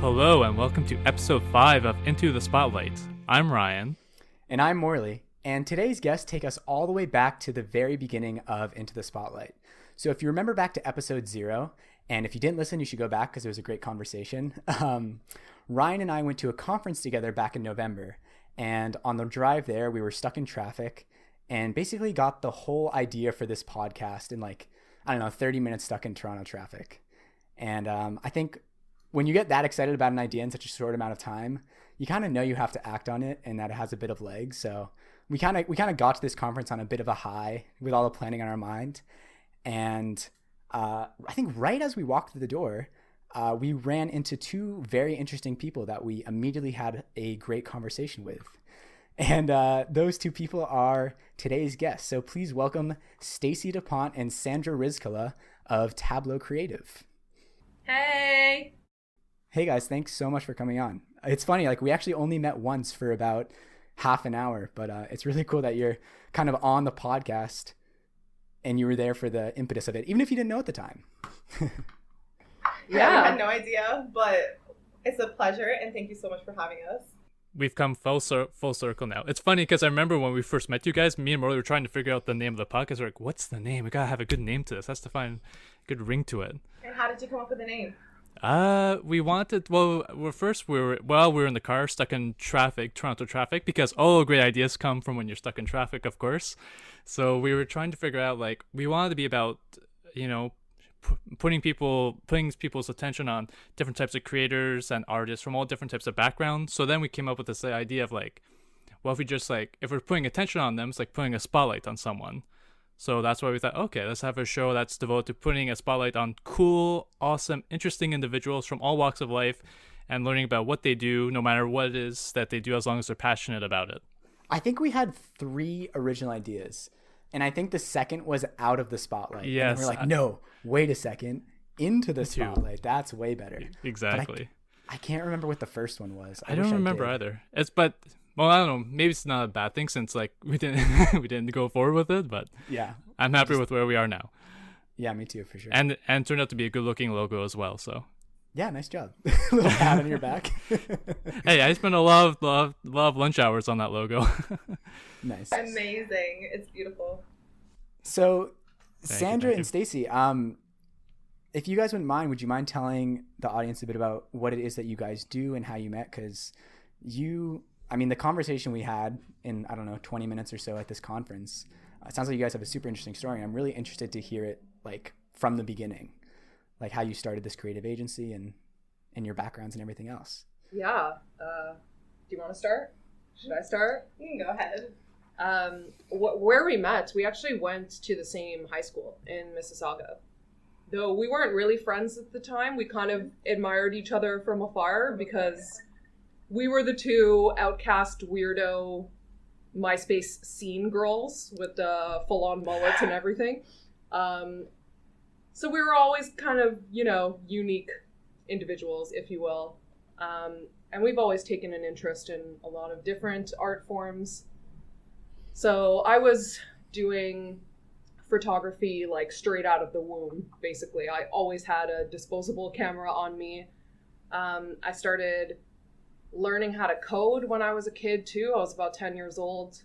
Hello and welcome to episode 5 of Into the Spotlight. I'm Ryan. And I'm Morley. And today's guests take us all the way back to the very beginning of Into the Spotlight. So if you remember back to episode 0, and if you didn't listen, you should go back because it was a great conversation. Ryan and I went to a conference together back in November. And on the drive there, we were stuck in traffic and basically got the whole idea for this podcast in 30 minutes stuck in Toronto traffic. And I think when you get that excited about an idea in such a short amount of time, you kind of know you have to act on it and that it has a bit of legs. So we kind of got to this conference on a bit of a high with all the planning on our mind. And I think right as we walked through the door, we ran into two very interesting people that we immediately had a great conversation with. And those two people are today's guests. So please welcome Stacie DaPonte and Sandra Rizkalla of Tablo Creative. Hey! Hey guys, thanks so much for coming on. It's funny, we actually only met once for about half an hour, but it's really cool that you're kind of on the podcast and you were there for the impetus of it, even if you didn't know at the time. Yeah, I had no idea, but it's a pleasure and thank you so much for having us. We've come full circle now. It's funny because I remember when we first met you guys, me and Morley were trying to figure out the name of the podcast. We're like, what's the name? We gotta have a good name to this. Has to find a good ring to it. And how did you come up with the name? We were in the car stuck in traffic, Toronto traffic, because all great ideas come from when you're stuck in traffic, of course. So we were trying to figure out, we wanted to be about, putting people's attention on different types of creators and artists from all different types of backgrounds. So then we came up with this idea of if we just if we're putting attention on them, it's like putting a spotlight on someone. So that's why we thought, okay, let's have a show that's devoted to putting a spotlight on cool, awesome, interesting individuals from all walks of life and learning about what they do, no matter what it is that they do, as long as they're passionate about it. I think we had 3 original ideas, and I think the second was out of the spotlight. Yes. And we're like, no, wait a second, into the spotlight. That's way better. Exactly. I can't remember what the first one was. I don't remember either. Well, I don't know. Maybe it's not a bad thing since we didn't go forward with it, but yeah, I'm happy with where we are now. Yeah, me too, for sure. And turned out to be a good looking logo as well. So yeah, nice job. Little pat on your back. Hey, I spent a lot of lunch hours on that logo. Nice. Amazing. It's beautiful. So, Thank Sandra you. and Stacie, if you guys wouldn't mind, would you mind telling the audience a bit about what it is that you guys do and how you met? Because the conversation we had in, 20 minutes or so at this conference, it sounds like you guys have a super interesting story. I'm really interested to hear it, from the beginning, how you started this creative agency and your backgrounds and everything else. Yeah. Do you want to start? Should I start? You can go ahead. Where we met, we actually went to the same high school in Mississauga. Though we weren't really friends at the time, we kind of admired each other from afar because we were the two outcast weirdo MySpace scene girls with the full-on mullets and everything. So we were always kind of, unique individuals, if you will. And we've always taken an interest in a lot of different art forms. So I was doing photography straight out of the womb, basically. I always had a disposable camera on me. I started learning how to code when I was a kid too. I was about 10 years old,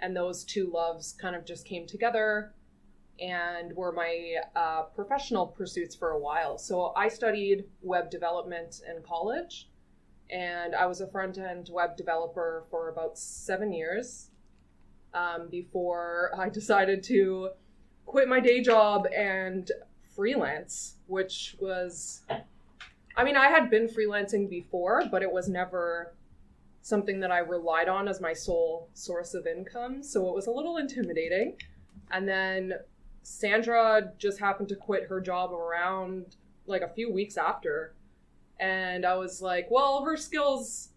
and those two loves kind of just came together and were my professional pursuits for a while. So I studied web development in college, and I was a front-end web developer for about 7 years before I decided to quit my day job and freelance, which was... I had been freelancing before, but it was never something that I relied on as my sole source of income. So it was a little intimidating. And then Sandra just happened to quit her job around a few weeks after. And I was like, well, her skills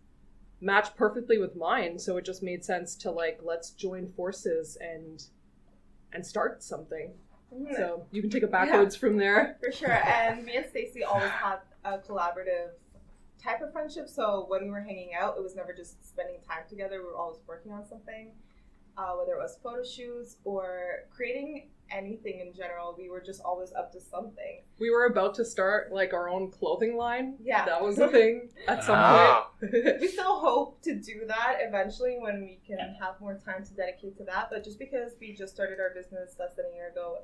match perfectly with mine. So it just made sense to let's join forces and start something. Mm-hmm. So you can take it backwards from there. For sure. And me and Stacie always had a collaborative type of friendship. So when we were hanging out, it was never just spending time together. We were always working on something, whether it was photo shoots or creating anything in general. We were just always up to something. We were about to start like our own clothing line. Yeah. That was a thing at some point. We still hope to do that eventually when we can have more time to dedicate to that. But just because we just started our business less than a year ago,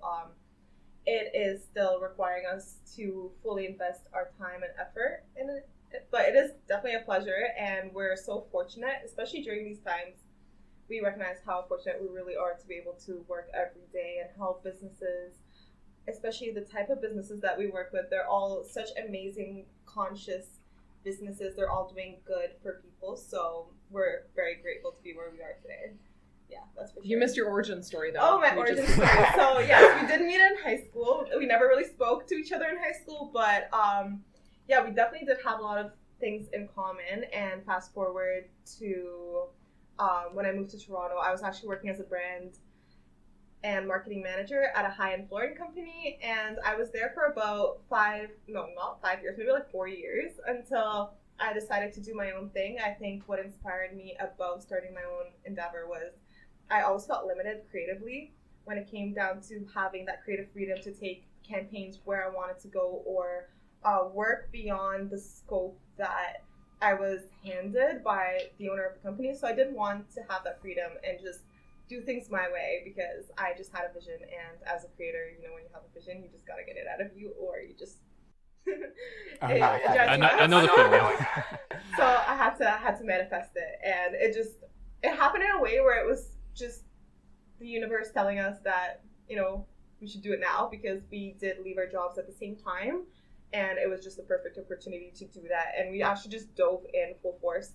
it is still requiring us to fully invest our time and effort in it. But it is definitely a pleasure, and we're so fortunate, especially during these times. We recognize how fortunate we really are to be able to work every day and help businesses, especially the type of businesses that we work with. They're all such amazing, conscious businesses. They're all doing good for people. So we're very grateful to be where we are today. Yeah, that's for sure. You missed your origin story, though. Oh, my origin story. So, yes, we did meet in high school. We never really spoke to each other in high school, but yeah, we definitely did have a lot of things in common. And fast forward to when I moved to Toronto, I was actually working as a brand and marketing manager at a high-end flooring company, and I was there for about not 5 years, maybe like 4 years, until I decided to do my own thing. I think what inspired me above starting my own endeavor was I always felt limited creatively when it came down to having that creative freedom to take campaigns where I wanted to go, or work beyond the scope that I was handed by the owner of the company. So I didn't want to have that freedom and just do things my way, because I just had a vision, and as a creator, you know, when you have a vision, you just got to get it out of you, or you just I know the feeling. So I had to manifest it, and it happened in a way where it was just the universe telling us that, you know, we should do it now, because we did leave our jobs at the same time, and it was just the perfect opportunity to do that. And we actually just dove in full force.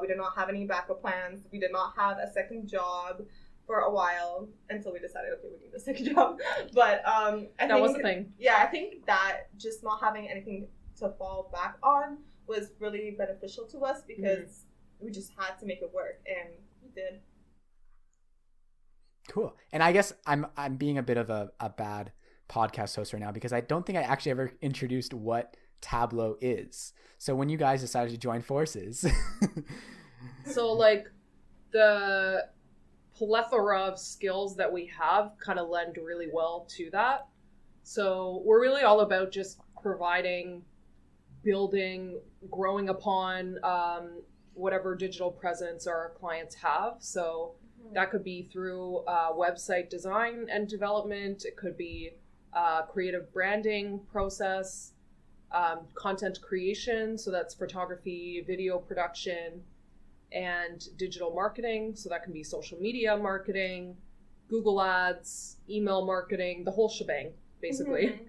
We did not have any backup plans. We did not have a second job for a while until we decided, okay, we need a second job. But that was the thing. Yeah, I think that just not having anything to fall back on was really beneficial to us, because we just had to make it work, and we did. Cool. And I guess I'm being a bit of a bad podcast host right now, because I don't think I actually ever introduced what Tableau is. So when you guys decided to join forces. So like the plethora of skills that we have kind of lend really well to that. So we're really all about just providing, building, growing upon whatever digital presence our clients have. So that could be through website design and development. It could be creative branding process, content creation. So that's photography, video production, and digital marketing. So that can be social media marketing, Google Ads, email marketing, the whole shebang, basically.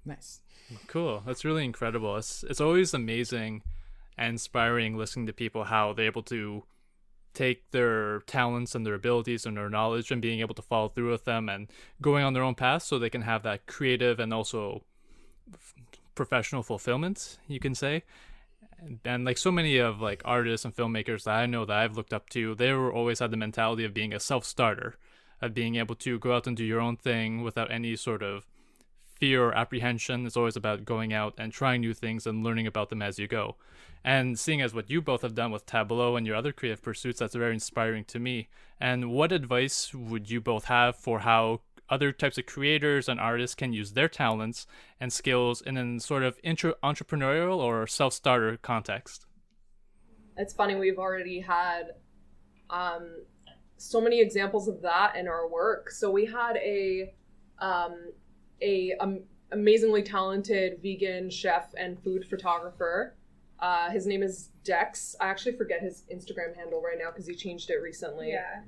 Nice. Cool. That's really incredible. It's always amazing and inspiring listening to people, how they're able to take their talents and their abilities and their knowledge and being able to follow through with them and going on their own path, so they can have that creative and also professional fulfillment, you can say. And like so many of like artists and filmmakers that I know that I've looked up to, they were always had the mentality of being a self-starter, of being able to go out and do your own thing without any sort of fear or apprehension. It's always about going out and trying new things and learning about them as you go. And seeing as what you both have done with Tableau and your other creative pursuits, that's very inspiring to me. And what advice would you both have for how other types of creators and artists can use their talents and skills in a sort of entrepreneurial or self-starter context? It's funny, we've already had so many examples of that in our work. So we had a amazingly talented vegan chef and food photographer. His name is Dex. I actually forget his Instagram handle right now because he changed it recently. Yeah.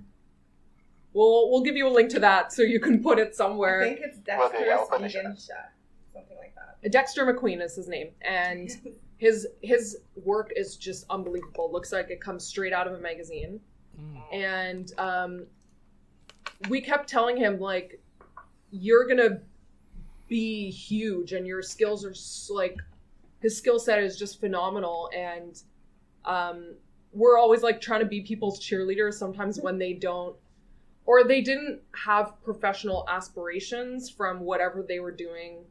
We'll give you a link to that so you can put it somewhere. I think it's Dexter's Vegan Chef, something like that. Dexter McQueen is his name, and his work is just unbelievable. Looks like it comes straight out of a magazine. And we kept telling him, like, you're gonna be huge, and your skills are like, his skill set is just phenomenal. And we're always like trying to be people's cheerleaders sometimes when they don't, or they didn't have professional aspirations from whatever they were doing.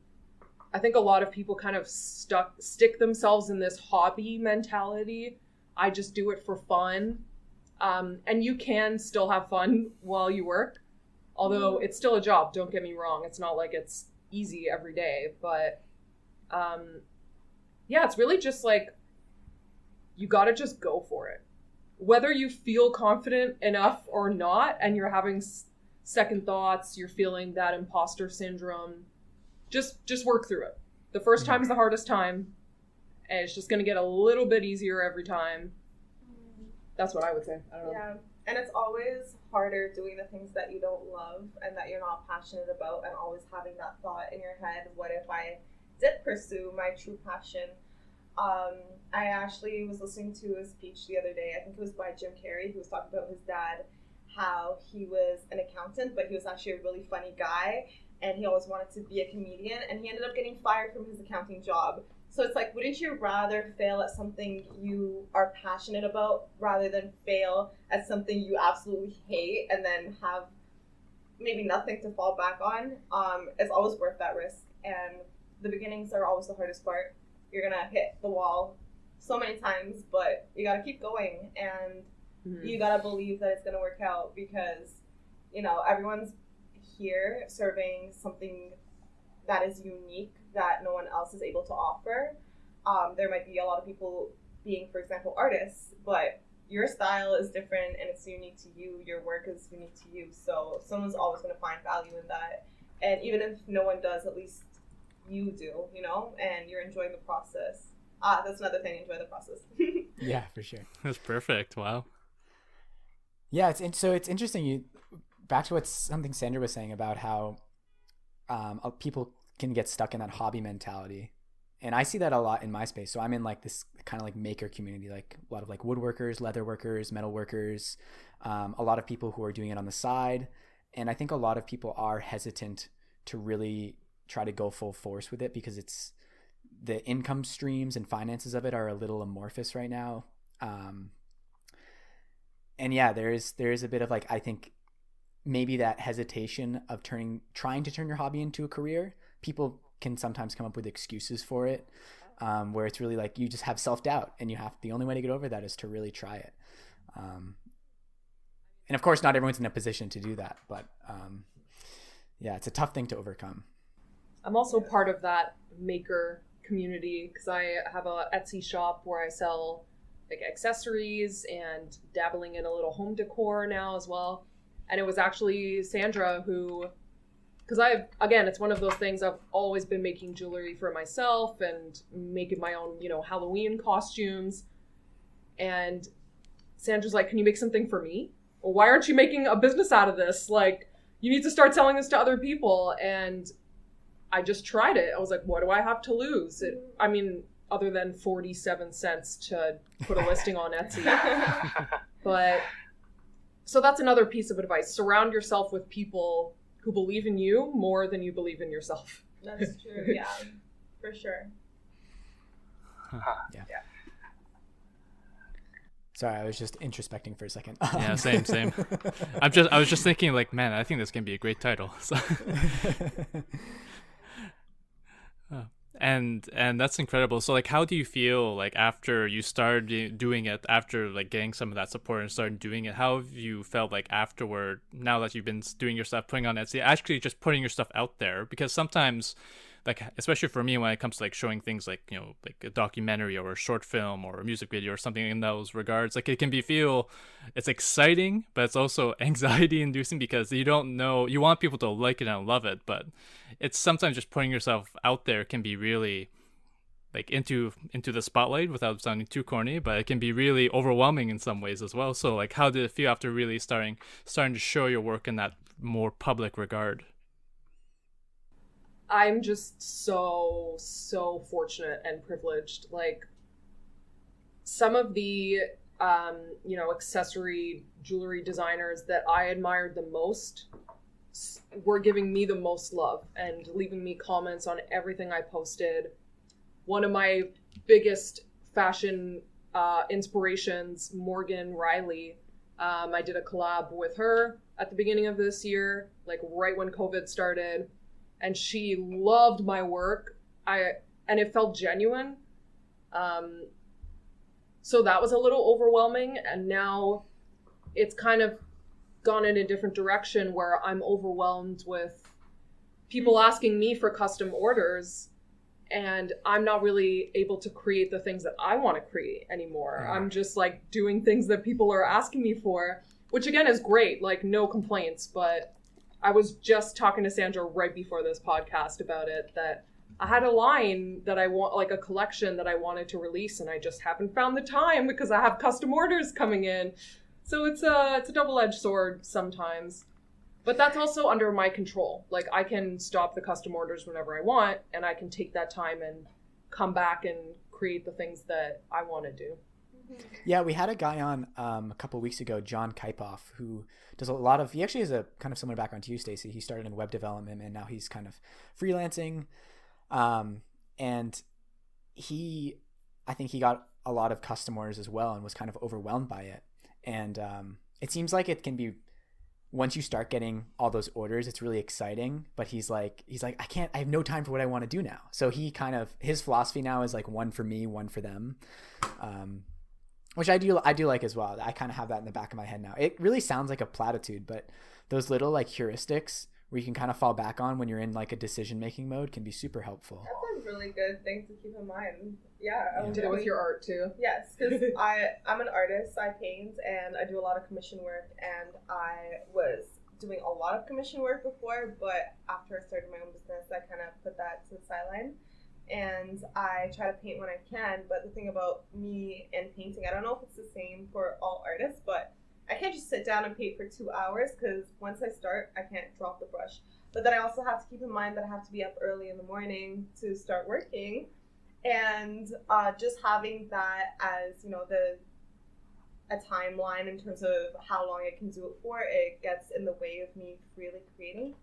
I think a lot of people kind of stick themselves in this hobby mentality. I just do it for fun. And you can still have fun while you work. Although it's still a job, don't get me wrong. It's not like it's easy every day, but yeah, it's really just like, you gotta just go for it. Whether you feel confident enough or not, and you're having second thoughts, you're feeling that imposter syndrome, just work through it. The first time is the hardest time, and it's just gonna get a little bit easier every time. That's what I would say. I don't know. Yeah, and it's always harder doing the things that you don't love and that you're not passionate about, and always having that thought in your head, what if I did pursue my true passion? I actually was listening to a speech the other day, I think it was by Jim Carrey, who was talking about his dad, how he was an accountant, but he was actually a really funny guy, and he always wanted to be a comedian, and he ended up getting fired from his accounting job. So it's like, wouldn't you rather fail at something you are passionate about rather than fail at something you absolutely hate and then have maybe nothing to fall back on? It's always worth that risk, and the beginnings are always the hardest part. You're gonna hit the wall so many times, but you gotta keep going, and you gotta believe that it's gonna work out, because, you know, everyone's here serving something that is unique that no one else is able to offer. There might be a lot of people being, for example, artists, but your style is different and it's unique to you. Your work is unique to you. So someone's always going to find value in that. And even if no one does, at least you do, you know, and you're enjoying the process. That's another thing, enjoy the process. Yeah, for sure. That's perfect. Wow. Yeah, it's interesting. Back to what something Sandra was saying about how people can get stuck in that hobby mentality, and I see that a lot in my space. So I'm in like this kind of like maker community, like a lot of like woodworkers, leather workers, metal workers, a lot of people who are doing it on the side, and I think a lot of people are hesitant to really try to go full force with it because it's the income streams and finances of it are a little amorphous right now. And yeah, there is a bit of like, I think maybe that hesitation of trying to turn your hobby into a career. People can sometimes come up with excuses for it, where it's really like you just have self-doubt, and the only way to get over that is to really try it. And of course, not everyone's in a position to do that, but yeah, it's a tough thing to overcome. I'm also part of that maker community because I have a Etsy shop where I sell like accessories and dabbling in a little home decor now as well. And it was actually Sandra who, because it's one of those things, I've always been making jewelry for myself and making my own, Halloween costumes. And Sandra's like, can you make something for me? Well, why aren't you making a business out of this? Like, you need to start selling this to other people. And I just tried it. I was like, what do I have to lose? Other than 47 cents to put a listing on Etsy. But so that's another piece of advice. Surround yourself with people who believe in you more than you believe in yourself. That's true. Yeah, for sure. Yeah. Sorry, I was just introspecting for a second. Yeah, same. I was just thinking, like, man, I think this can be a great title. So. And that's incredible. So like, how do you feel like after you started doing it, after like getting some of that support and started doing it, how have you felt like afterward, now that you've been doing your stuff, putting on Etsy, actually just putting your stuff out there? Because sometimes, like, especially for me, when it comes to like showing things like, like a documentary or a short film or a music video or something in those regards, like it can it's exciting, but it's also anxiety inducing because you don't know, you want people to like it and love it, but it's sometimes just putting yourself out there can be really like into the spotlight without sounding too corny, but it can be really overwhelming in some ways as well. So like, how did it feel after really starting to show your work in that more public regard? I'm just so fortunate and privileged. Like, some of the accessory jewelry designers that I admired the most were giving me the most love and leaving me comments on everything I posted. One of my biggest fashion inspirations, Morgan Riley, I did a collab with her at the beginning of this year, like right when COVID started. And she loved my work. And it felt genuine. So that was a little overwhelming. And now it's kind of gone in a different direction where I'm overwhelmed with people asking me for custom orders, and I'm not really able to create the things that I want to create anymore. I'm just like doing things that people are asking me for, which again is great, like no complaints. But I was just talking to Sandra right before this podcast about it, that I had a line that I want, like a collection that I wanted to release, and I just haven't found the time because I have custom orders coming in. So it's a double-edged sword sometimes. But that's also under my control. Like, I can stop the custom orders whenever I want, and I can take that time and come back and create the things that I want to do. Yeah, we had a guy on a couple of weeks ago, John Kaipov, who does a lot of, he actually has a kind of similar background to you, Stacie. He started in web development, and now he's kind of freelancing. And I think he got a lot of custom orders as well and was kind of overwhelmed by it. And it seems like it can be, once you start getting all those orders, it's really exciting. But he's like, I have no time for what I want to do now. So he kind of, his philosophy now is like one for me, one for them, which I do like as well. I kind of have that in the back of my head now. It really sounds like a platitude, but those little like heuristics where you can kind of fall back on when you're in like a decision-making mode can be super helpful. That's a really good thing to keep in mind. Yeah. You do it with your art too. Yes, because I'm an artist. I paint and I do a lot of commission work, and I was doing a lot of commission work before, but after I started my own business, I kind of put that to the sideline. And I try to paint when I can, but the thing about me and painting, I don't know if it's the same for all artists, but I can't just sit down and paint for 2 hours, because once I start, I can't drop the brush. But then I also have to keep in mind that I have to be up early in the morning to start working. And just having that as, you know, a timeline in terms of how long I can do it for, it gets in the way of me freely creating.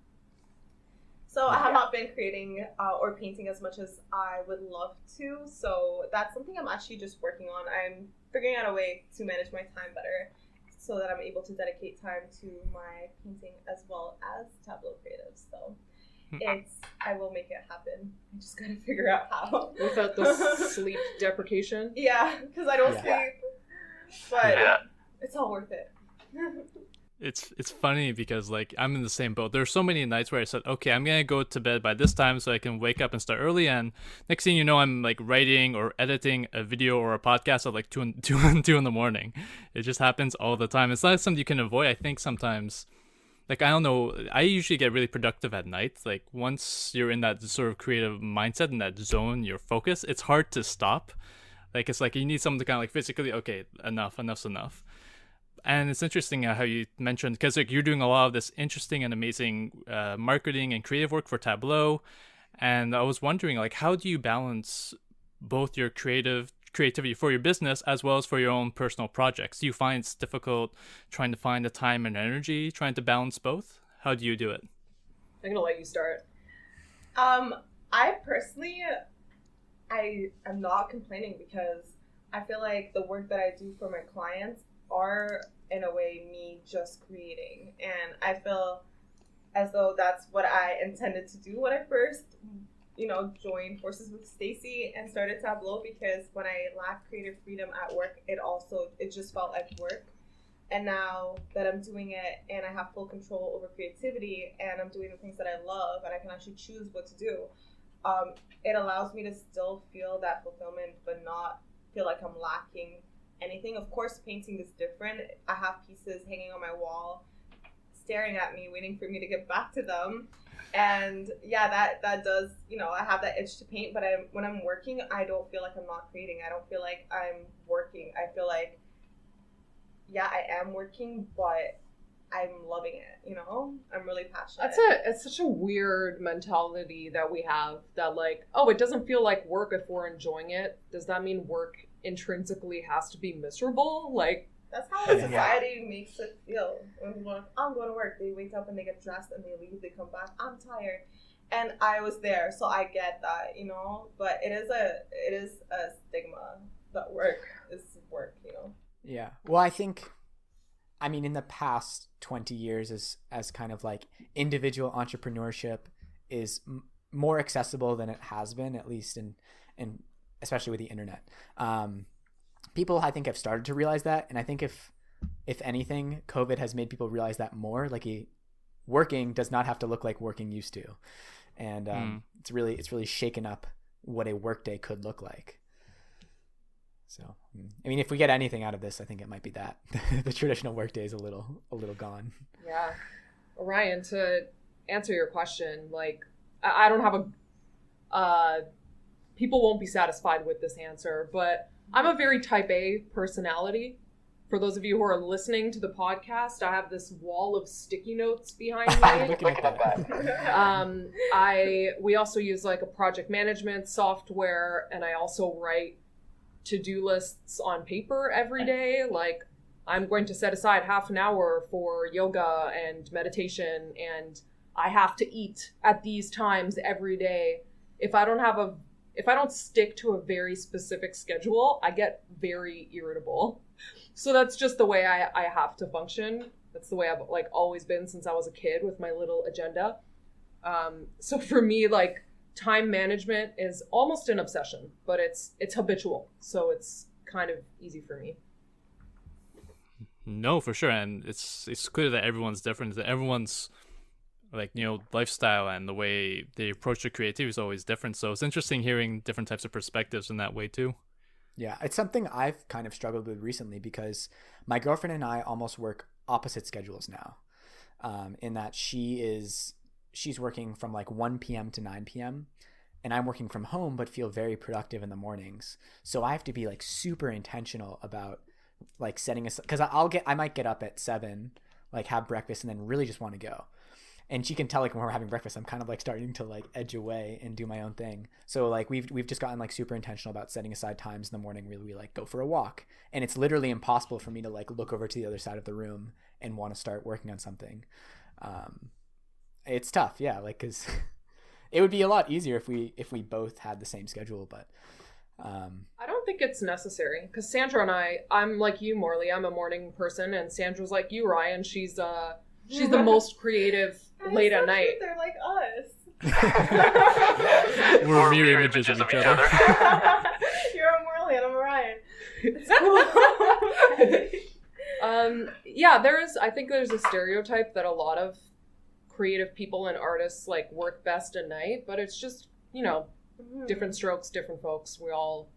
So I have not been creating or painting as much as I would love to. So that's something I'm actually just working on. I'm figuring out a way to manage my time better, so that I'm able to dedicate time to my painting as well as Tablo Creative. So I will make it happen. I just gotta figure out how. Without the sleep deprivation? Yeah, because I don't sleep. But it's all worth it. It's funny because like I'm in the same boat. There's so many nights where I said, okay, I'm gonna go to bed by this time so I can wake up and start early, and next thing you know, I'm like writing or editing a video or a podcast at like 2 in the morning. It just happens all the time. It's not something you can avoid. I think sometimes, like, I don't know, I usually get really productive at night. Like once you're in that sort of creative mindset, in that zone, your focus, it's hard to stop. Like it's like you need something to kind of like physically, okay, enough's enough. And it's interesting how you mentioned, because like you're doing a lot of this interesting and amazing marketing and creative work for Tableau, and I was wondering, like, how do you balance both your creativity for your business as well as for your own personal projects? Do you find it's difficult trying to find the time and energy trying to balance both? How do you do it? I'm gonna let you start. I personally, I'm not complaining, because I feel like the work that I do for my clients are in a way me just creating, and I feel as though that's what I intended to do when I first, you know, joined forces with Stacie and started Tableau, because when I lacked creative freedom at work, it just felt like work. And now that I'm doing it and I have full control over creativity and I'm doing the things that I love and I can actually choose what to do, it allows me to still feel that fulfillment but not feel like I'm lacking anything. Of course, painting is different. I have pieces hanging on my wall staring at me, waiting for me to get back to them. And yeah, that does, you know, I have that itch to paint, but when I'm working, I don't feel like I'm not creating. I don't feel like I'm working. I feel like, yeah, I am working, but I'm loving it, you know? I'm really passionate. It's such a weird mentality that we have, that like, oh, it doesn't feel like work if we're enjoying it. Does that mean work intrinsically has to be miserable? Like, that's how society makes it feel. When people are like, I'm going to work, they wake up and they get dressed and they leave, they come back, I'm tired. And I was there, so I get that, you know? But it is a stigma that work is work, you know? Yeah. Well, I mean, in the past 20 years, as kind of like individual entrepreneurship is more accessible than it has been, at least in especially with the internet. People, I think, have started to realize that. And I think if if anything, COVID has made people realize that more. Like working does not have to look like working used to, and it's really shaken up what a workday could look like. So, I mean, if we get anything out of this, I think it might be that the traditional workday is a little gone. Yeah, Ryan, to answer your question, like I don't have people won't be satisfied with this answer, but I'm a very type A personality. For those of you who are listening to the podcast, I have this wall of sticky notes behind me. Looking at that. We also use like a project management software, and I also write to-do lists on paper every day. Like I'm going to set aside half an hour for yoga and meditation, and I have to eat at these times every day. If I don't stick to a very specific schedule, I get very irritable. So that's just the way I have to function. That's the way I've like always been since I was a kid with my little agenda. So for me, like time management is almost an obsession, but it's habitual. So it's kind of easy for me. No, for sure. And it's clear that everyone's different, that everyone's like, lifestyle and the way they approach their creativity is always different. So it's interesting hearing different types of perspectives in that way too. Yeah, it's something I've kind of struggled with recently because my girlfriend and I almost work opposite schedules now, in that she's working from like 1 p.m. to 9 p.m. and I'm working from home but feel very productive in the mornings. So I have to be like super intentional about like setting aside, because I might get up at 7, like have breakfast and then really just want to go. And she can tell like when we're having breakfast, I'm kind of like starting to like edge away and do my own thing. So like we've just gotten like super intentional about setting aside times in the morning where we like go for a walk. And it's literally impossible for me to like look over to the other side of the room and want to start working on something. It's tough, yeah, like because it would be a lot easier if we both had the same schedule, but I don't think it's necessary because Sandra and I'm like you, Morley. I'm a morning person, and Sandra's like you, Ryan. She's the most creative late at night. They're like us. We're mirror images of each other. You're a Morley and I'm a Ryan. Yeah, I think there's a stereotype that a lot of creative people and artists like work best at night, but it's just, different strokes, different folks. We all,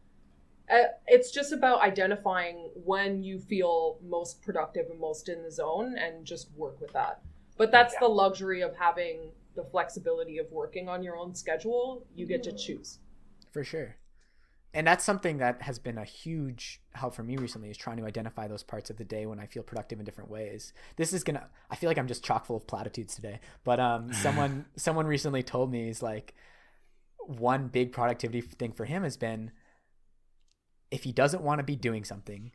it's just about identifying when you feel most productive and most in the zone and just work with that. But that's the luxury of having the flexibility of working on your own schedule. You get to choose. For sure. And that's something that has been a huge help for me recently, is trying to identify those parts of the day when I feel productive in different ways. I feel like I'm just chock full of platitudes today, but someone recently told me, is like, one big productivity thing for him has been, if he doesn't want to be doing something,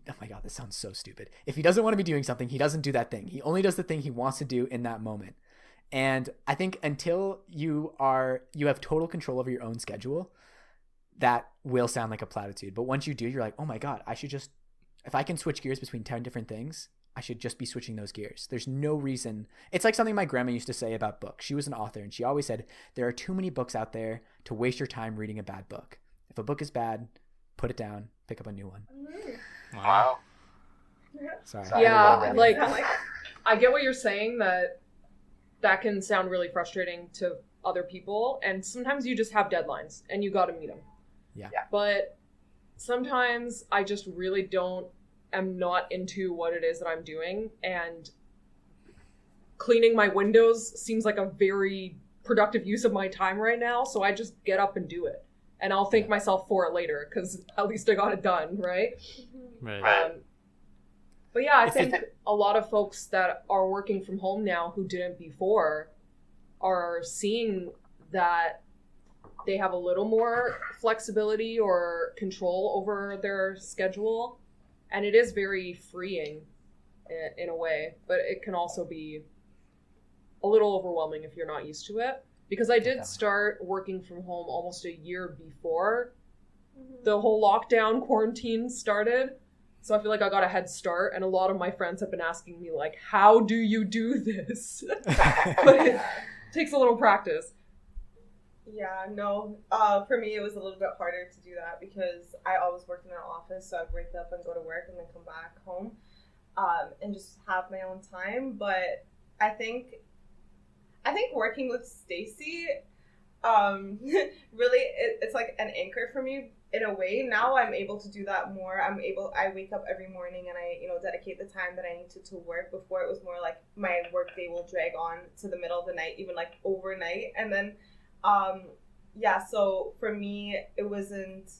oh my God, this sounds so stupid. If he doesn't want to be doing something, he doesn't do that thing. He only does the thing he wants to do in that moment. And I think until you have total control over your own schedule, that will sound like a platitude. But once you do, you're like, oh my God, if I can switch gears between 10 different things, I should just be switching those gears. There's no reason. It's like something my grandma used to say about books. She was an author, and she always said, there are too many books out there to waste your time reading a bad book. If a book is bad, put it down, pick up a new one. Wow. Sorry. Yeah, like I get what you're saying, that can sound really frustrating to other people, and sometimes you just have deadlines and you got to meet them. Yeah. But sometimes I just really am not into what it is that I'm doing, and cleaning my windows seems like a very productive use of my time right now, so I just get up and do it. And I'll thank myself for it later, because at least I got it done, right? Right. But yeah, I think a lot of folks that are working from home now who didn't before are seeing that they have a little more flexibility or control over their schedule. And it is very freeing in a way, but it can also be a little overwhelming if you're not used to it. Because I did start working from home almost a year before the whole lockdown quarantine started. So I feel like I got a head start, and a lot of my friends have been asking me, like, how do you do this? But it takes a little practice. Yeah, no. For me, it was a little bit harder to do that because I always worked in an office, so I'd wake up and go to work and then come back home. and just have my own time. But I think working with Stacie, really it's like an anchor for me in a way. Now I'm able to do that more. I wake up every morning and I, dedicate the time that I need to work. Before it was more like my work day will drag on to the middle of the night, even like overnight. And then, so for me, it wasn't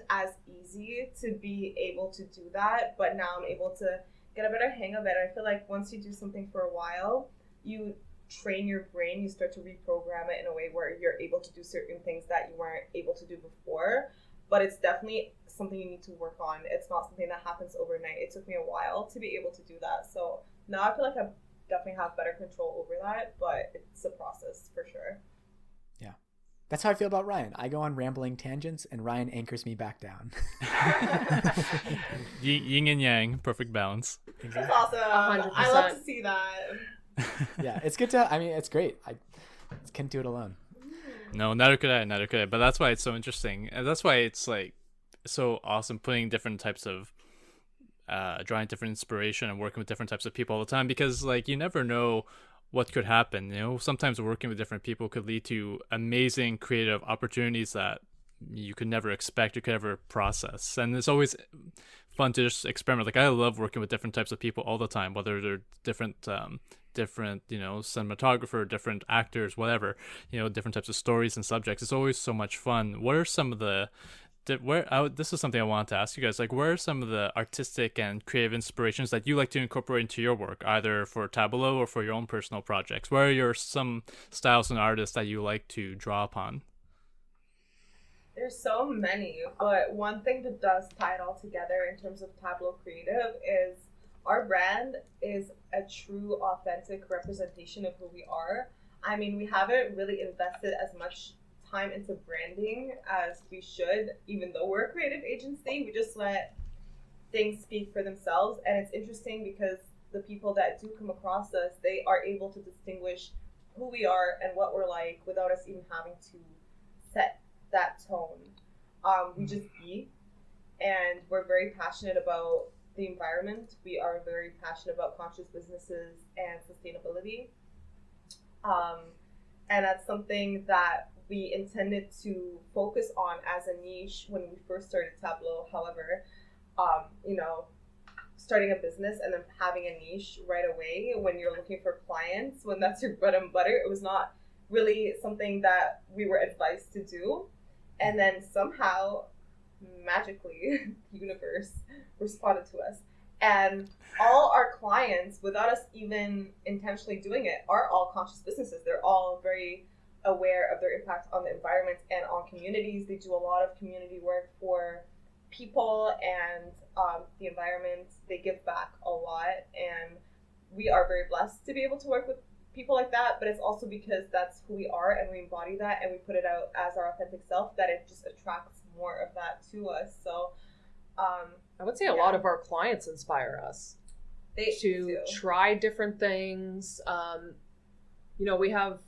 as easy to be able to do that, but now I'm able to get a better hang of it. I feel like once you do something for a while, you train your brain, you start to reprogram it in a way where you're able to do certain things that you weren't able to do before. But it's definitely something you need to work on. It's not something that happens overnight. It took me a while to be able to do that. So now I feel like I definitely have better control over that, but it's a process for sure. Yeah. That's how I feel about Ryan. I go on rambling tangents and Ryan anchors me back down. Yin and yang, perfect balance. That's awesome. 100%. I love to see that. Yeah, it's good to, it's great. I can't do it alone. No, neither could I. But that's why it's so interesting. And that's why it's like so awesome putting different types of, drawing different inspiration and working with different types of people all the time, because like you never know what could happen. Sometimes working with different people could lead to amazing creative opportunities that you could never expect or could ever process. And it's always fun to just experiment. Like I love working with different types of people all the time, whether they're different cinematographer, different actors, whatever, different types of stories and subjects. It's always so much fun. What are some of the this is something I wanted to ask you guys, like, where are some of the artistic and creative inspirations that you like to incorporate into your work, either for Tableau or for your own personal projects? Where are some styles and artists that you like to draw upon? There's so many, but one thing that does tie it all together in terms of Tablo Creative is our brand is a true, authentic representation of who we are. I mean, we haven't really invested as much time into branding as we should, even though we're a creative agency. We just let things speak for themselves. And it's interesting because the people that do come across us, they are able to distinguish who we are and what we're like without us even having to set that tone. We just be, and we're very passionate about the environment. We are very passionate about conscious businesses and sustainability. And that's something that we intended to focus on as a niche when we first started Tableau. However, starting a business and then having a niche right away when you're looking for clients, when that's your bread and butter, it was not really something that we were advised to do. And then somehow, magically, the universe responded to us. And all our clients, without us even intentionally doing it, are all conscious businesses. They're all very aware of their impact on the environment and on communities. They do a lot of community work for people and the environment. They give back a lot. And we are very blessed to be able to work with people like that, but it's also because that's who we are and we embody that and we put it out as our authentic self that it just attracts more of that to us. So I would say a lot of our clients inspire us to try different things. We have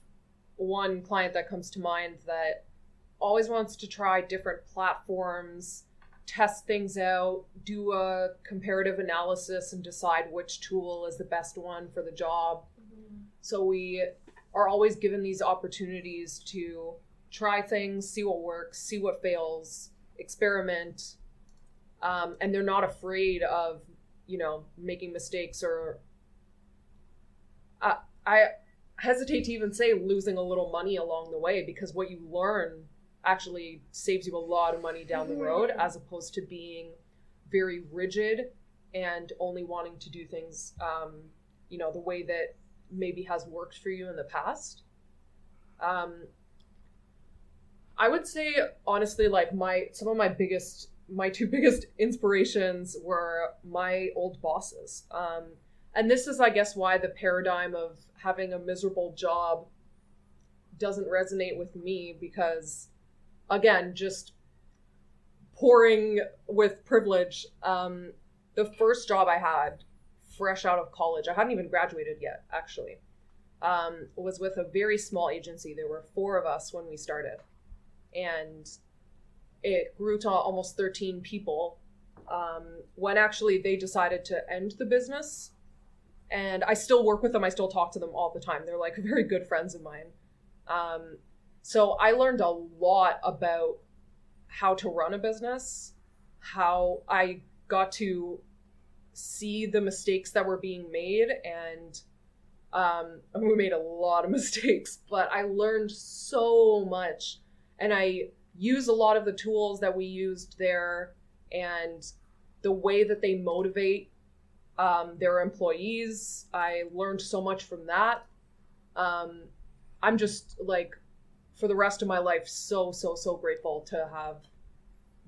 one client that comes to mind that always wants to try different platforms, test things out, do a comparative analysis and decide which tool is the best one for the job. So we are always given these opportunities to try things, see what works, see what fails, experiment. And they're not afraid of, making mistakes or I hesitate to even say losing a little money along the way, because what you learn actually saves you a lot of money down the road, as opposed to being very rigid and only wanting to do things, the way that maybe has worked for you in the past. I would say, honestly, like my two biggest inspirations were my old bosses. And this is, I guess, why the paradigm of having a miserable job doesn't resonate with me, because, again, just pouring with privilege. The first job I had fresh out of college, I hadn't even graduated yet, actually, was with a very small agency. There were 4 of us when we started, and it grew to almost 13 people. when actually they decided to end the business. And I still work with them. I still talk to them all the time. They're like very good friends of mine. So I learned a lot about how to run a business, how I got to see the mistakes that were being made. And we made a lot of mistakes, but I learned so much. And I use a lot of the tools that we used there and the way that they motivate their employees. I learned so much from that. I'm just like, for the rest of my life, so grateful to have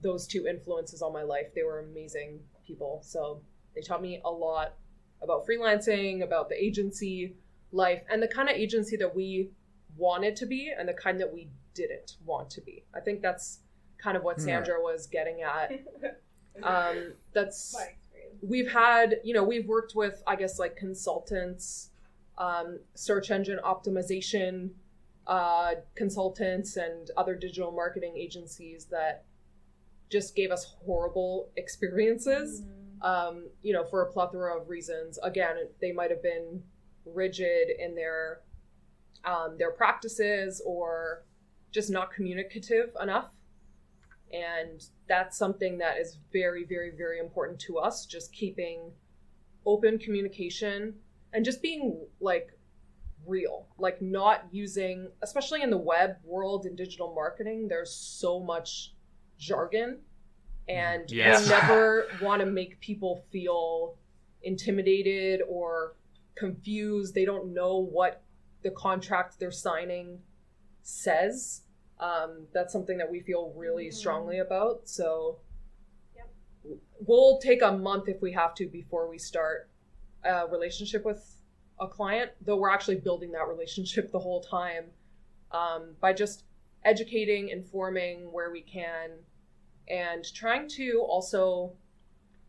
those two influences on my life. They were amazing people. So they taught me a lot about freelancing, about the agency life, and the kind of agency that we wanted to be and the kind that we didn't want to be. I think that's kind of what Sandra was getting at. That's, we've had, we've worked with, I guess, like consultants, search engine optimization consultants and other digital marketing agencies that just gave us horrible experiences, for a plethora of reasons. Again, they might have been rigid in their practices or just not communicative enough. And that's something that is very, very, very important to us, just keeping open communication and just being like real, like not using, especially in the web world and digital marketing, there's so much jargon, and we never want to make people feel intimidated or confused. They don't know what the contract they're signing says. That's something that we feel really strongly about. So we'll take a month if we have to before we start a relationship with a client, though we're actually building that relationship the whole time, by just educating, informing where we can, and trying to also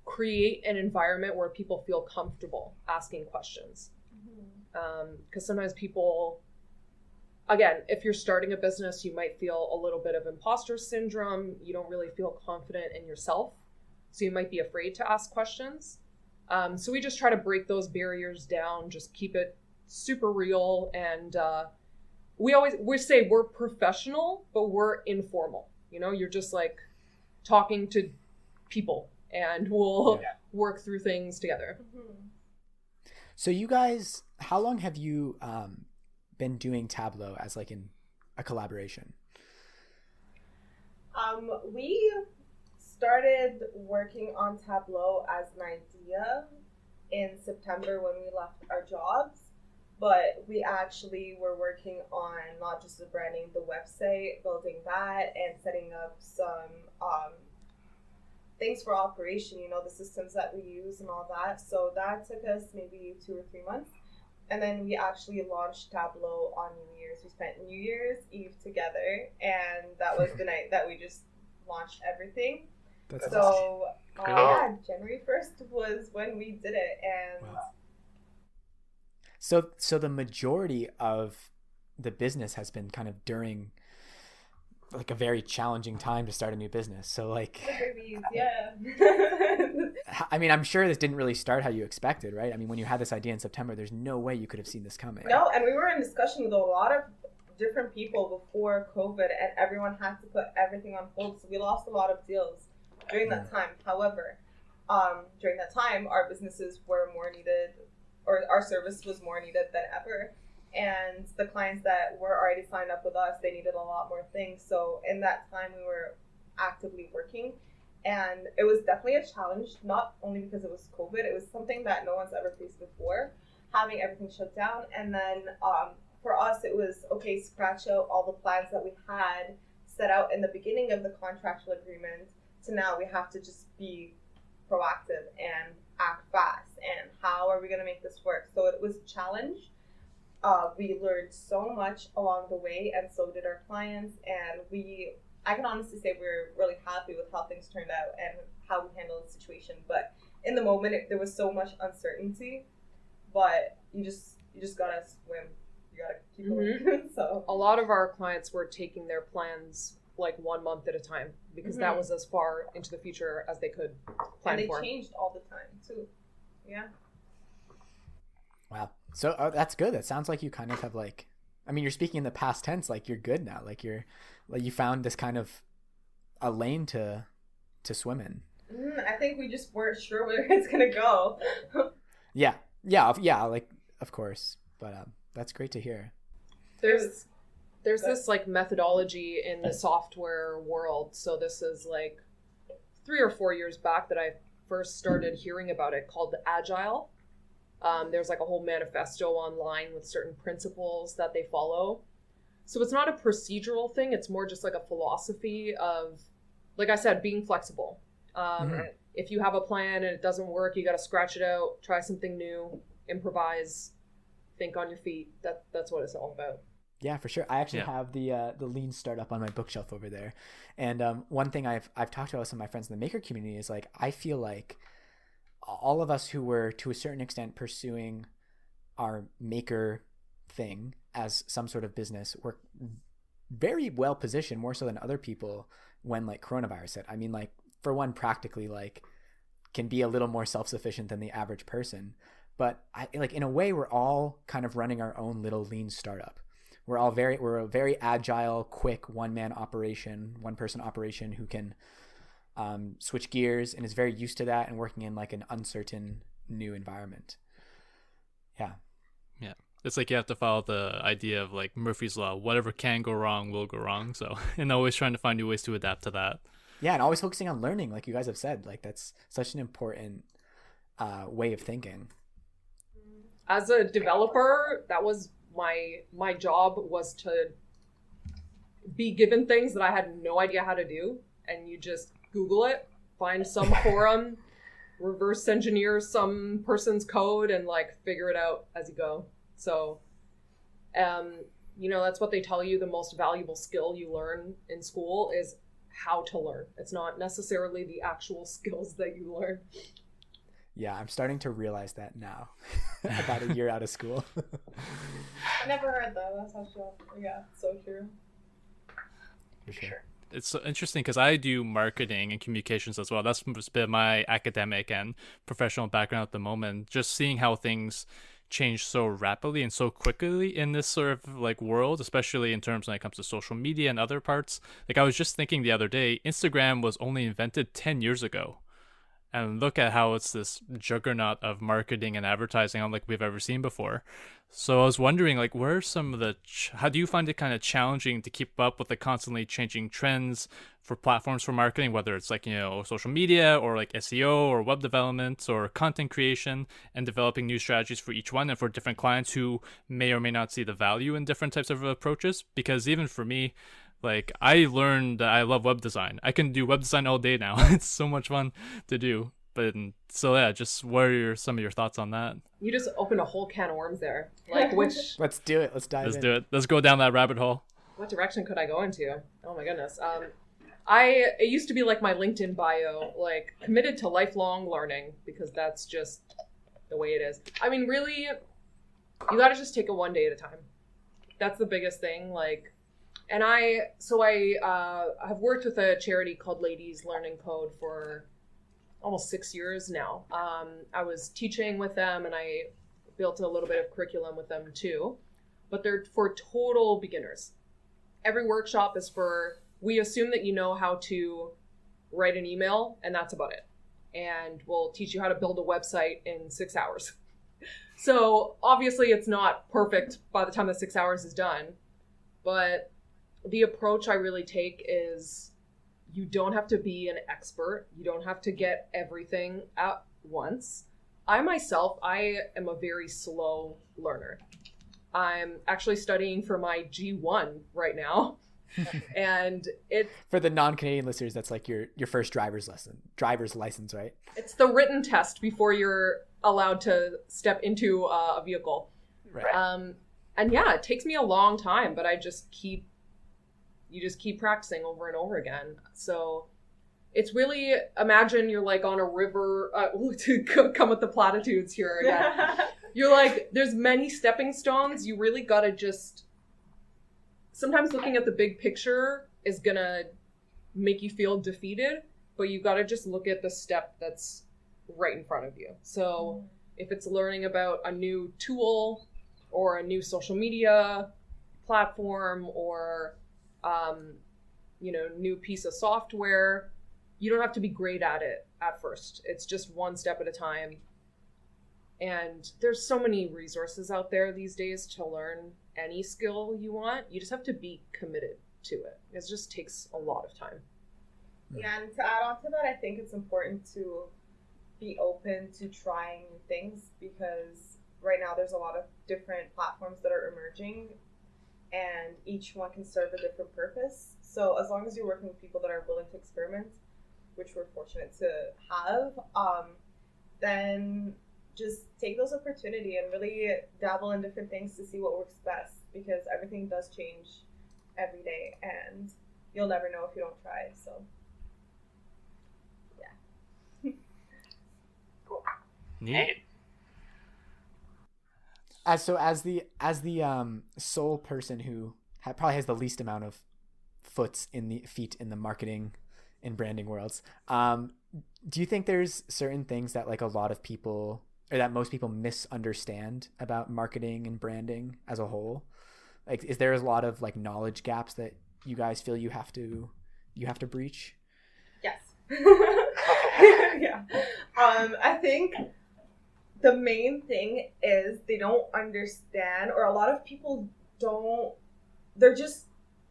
create an environment where people feel comfortable asking questions. Because sometimes people, again, if you're starting a business, you might feel a little bit of imposter syndrome. You don't really feel confident in yourself. So you might be afraid to ask questions. So we just try to break those barriers down, just keep it super real. And we say we're professional, but we're informal. You're just like talking to people, and we'll work through things together. So you guys, how long have you been doing Tableau as like in a collaboration? We started working on Tableau as an idea in September when we left our jobs, but we actually were working on not just the branding, the website, building that, and setting up some things for operation, the systems that we use and all that. So that took us maybe 2 or 3 months. And then we actually launched Tableau on New Year's. We spent New Year's Eve together, and that was the night that we just launched everything. That's so awesome. January 1st was when we did it. And so the majority of the business has been kind of during like a very challenging time to start a new business. So like, I mean, I'm sure this didn't really start how you expected, right? I mean, when you had this idea in September, there's no way you could have seen this coming. No, and we were in discussion with a lot of different people before COVID, and everyone had to put everything on hold. So we lost a lot of deals during that time. However, during that time, our businesses were more needed, or our service was more needed than ever. And the clients that were already signed up with us, they needed a lot more things. So in that time, we were actively working. And it was definitely a challenge, not only because it was COVID, it was something that no one's ever faced before, having everything shut down. And then for us, it was, okay, scratch out all the plans that we had set out in the beginning of the contractual agreement to now we have to just be proactive and act fast. And how are we going to make this work? So it was a challenge. We learned so much along the way, and so did our clients. And I can honestly say we're really happy with how things turned out and how we handled the situation. But in the moment, there was so much uncertainty. But you just gotta swim. You gotta keep going. So a lot of our clients were taking their plans like 1 month at a time, because that was as far into the future as they could plan and for. they changed all the time too. Yeah. Wow. So that's good. That sounds like you kind of have like, I mean, you're speaking in the past tense, like you're good now. Like you found this kind of a lane to swim in. I think we just weren't sure where it's gonna go. Yeah. Like, of course, but that's great to hear. There's this like methodology in the software world. So this is like 3 or 4 years back that I first started hearing about it, called agile. There's like a whole manifesto online with certain principles that they follow. So it's not a procedural thing. It's more just like a philosophy of, like I said, being flexible. If you have a plan and it doesn't work, you got to scratch it out, try something new, improvise, think on your feet. That's what it's all about. Yeah, for sure. I actually have the lean startup on my bookshelf over there. And one thing I've talked about with some of my friends in the maker community is like, I feel like all of us who were to a certain extent pursuing our maker thing as some sort of business were very well positioned, more so than other people, when like coronavirus hit. I mean, like, for one, practically like can be a little more self-sufficient than the average person. But I like, in a way, we're all kind of running our own little lean startup. We're a very agile, quick one-person operation who can switch gears and is very used to that and working in like an uncertain new environment. Yeah. It's like you have to follow the idea of like Murphy's Law. Whatever can go wrong will go wrong. So, and always trying to find new ways to adapt to that. Yeah, and always focusing on learning, like you guys have said. Like that's such an important way of thinking. As a developer, that was my job, was to be given things that I had no idea how to do, and you just Google it, find some forum, reverse engineer some person's code, and like figure it out as you go. So, that's what they tell you. The most valuable skill you learn in school is how to learn. It's not necessarily the actual skills that you learn. Yeah, I'm starting to realize that now. About a year out of school. I never heard that. That's how true. Yeah, so true. For sure. It's so interesting because I do marketing and communications as well. That's been my academic and professional background at the moment. Just seeing how things change so rapidly and so quickly in this sort of like world, especially in terms when it comes to social media and other parts. Like I was just thinking the other day, Instagram was only invented 10 years ago. And look at how it's this juggernaut of marketing and advertising unlike we've ever seen before. So I was wondering, like, what are some of the, how do you find it kind of challenging to keep up with the constantly changing trends for platforms for marketing, whether it's like, social media or like SEO or web development or content creation, and developing new strategies for each one and for different clients who may or may not see the value in different types of approaches? Because even for me, like, I learned that I love web design. I can do web design all day now. It's so much fun to do. But so yeah, just what are some of your thoughts on that? You just opened a whole can of worms there. Like, which? Let's do it. Let's dive in. Let's do it. Let's go down that rabbit hole. What direction could I go into? Oh my goodness. It used to be like my LinkedIn bio, like committed to lifelong learning, because that's just the way it is. I mean, really, you got to just take it one day at a time. That's the biggest thing. Like. And I have worked with a charity called Ladies Learning Code for almost 6 years now. I was teaching with them, and I built a little bit of curriculum with them too. But they're for total beginners. Every workshop is we assume that you know how to write an email, and that's about it. And we'll teach you how to build a website in 6 hours. So obviously it's not perfect by the time the 6 hours is done, but the approach I really take is you don't have to be an expert. You don't have to get everything at once. I am a very slow learner. I'm actually studying for my G1 right now. And for the non-Canadian listeners, that's like your first driver's license, right? It's the written test before you're allowed to step into a vehicle. Right. And yeah, it takes me a long time, but you just keep practicing over and over again. So it's really, imagine you're like on a river, to come with the platitudes here again. You're like, there's many stepping stones. You really got to just, sometimes looking at the big picture is gonna make you feel defeated, but you gotta just look at the step that's right in front of you. So if it's learning about a new tool or a new social media platform or new piece of software, you don't have to be great at it at first. It's just one step at a time. And there's so many resources out there these days to learn any skill you want. You just have to be committed to it. It just takes a lot of time. Yeah, and to add on to that, I think it's important to be open to trying new things, because right now there's a lot of different platforms that are emerging and each one can serve a different purpose. So as long as you're working with people that are willing to experiment, which we're fortunate to have, then just take those opportunity and really dabble in different things to see what works best, because everything does change every day and you'll never know if you don't try. So yeah. Cool. Neat. As the sole person who probably has the least amount of feet in the marketing and branding worlds, do you think there's certain things that like a lot of people, or that most people, misunderstand about marketing and branding as a whole? Like, is there a lot of like knowledge gaps that you guys feel you have to breach? Yes. Yeah. I think the main thing is they don't understand, or a lot of people don't, they're just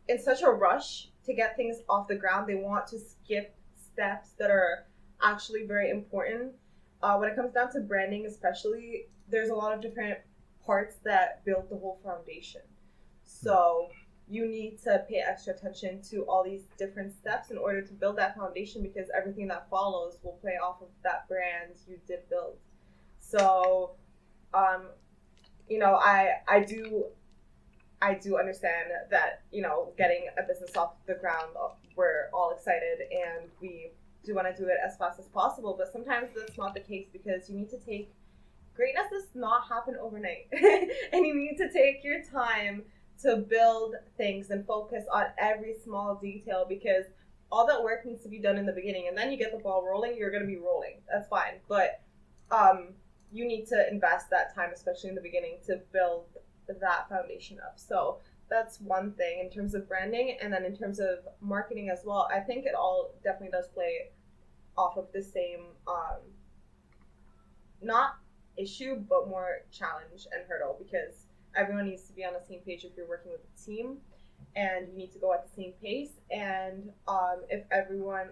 in such a rush to get things off the ground. They want to skip steps that are actually very important. When it comes down to branding especially, there's a lot of different parts that build the whole foundation. So you need to pay extra attention to all these different steps in order to build that foundation, because everything that follows will play off of that brand you did build. So, I do understand that, getting a business off the ground, we're all excited and we do want to do it as fast as possible, but sometimes that's not the case, because you need to take, greatness does not happen overnight. And you need to take your time to build things and focus on every small detail, because all that work needs to be done in the beginning, and then you get the ball rolling, you're going to be rolling. That's fine. But you need to invest that time, especially in the beginning, to build that foundation up. So that's one thing in terms of branding. And then in terms of marketing as well, I think it all definitely does play off of the same, not issue, but more challenge and hurdle, because everyone needs to be on the same page if you're working with a team, and you need to go at the same pace. And if everyone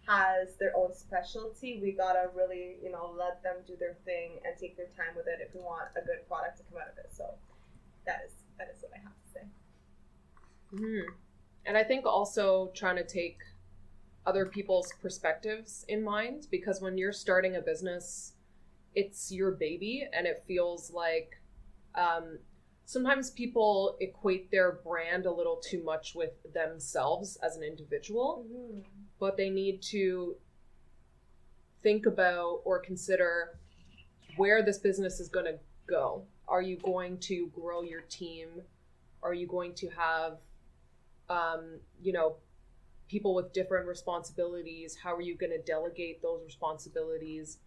has their own specialty, we gotta really, let them do their thing and take their time with it if we want a good product to come out of it. So that is what I have to say. Mm-hmm. And I think also trying to take other people's perspectives in mind, because when you're starting a business, it's your baby, and it feels like sometimes people equate their brand a little too much with themselves as an individual, but they need to think about or consider where this business is going to go. Are you going to grow your team? Are you going to have, people with different responsibilities? How are you going to delegate those responsibilities?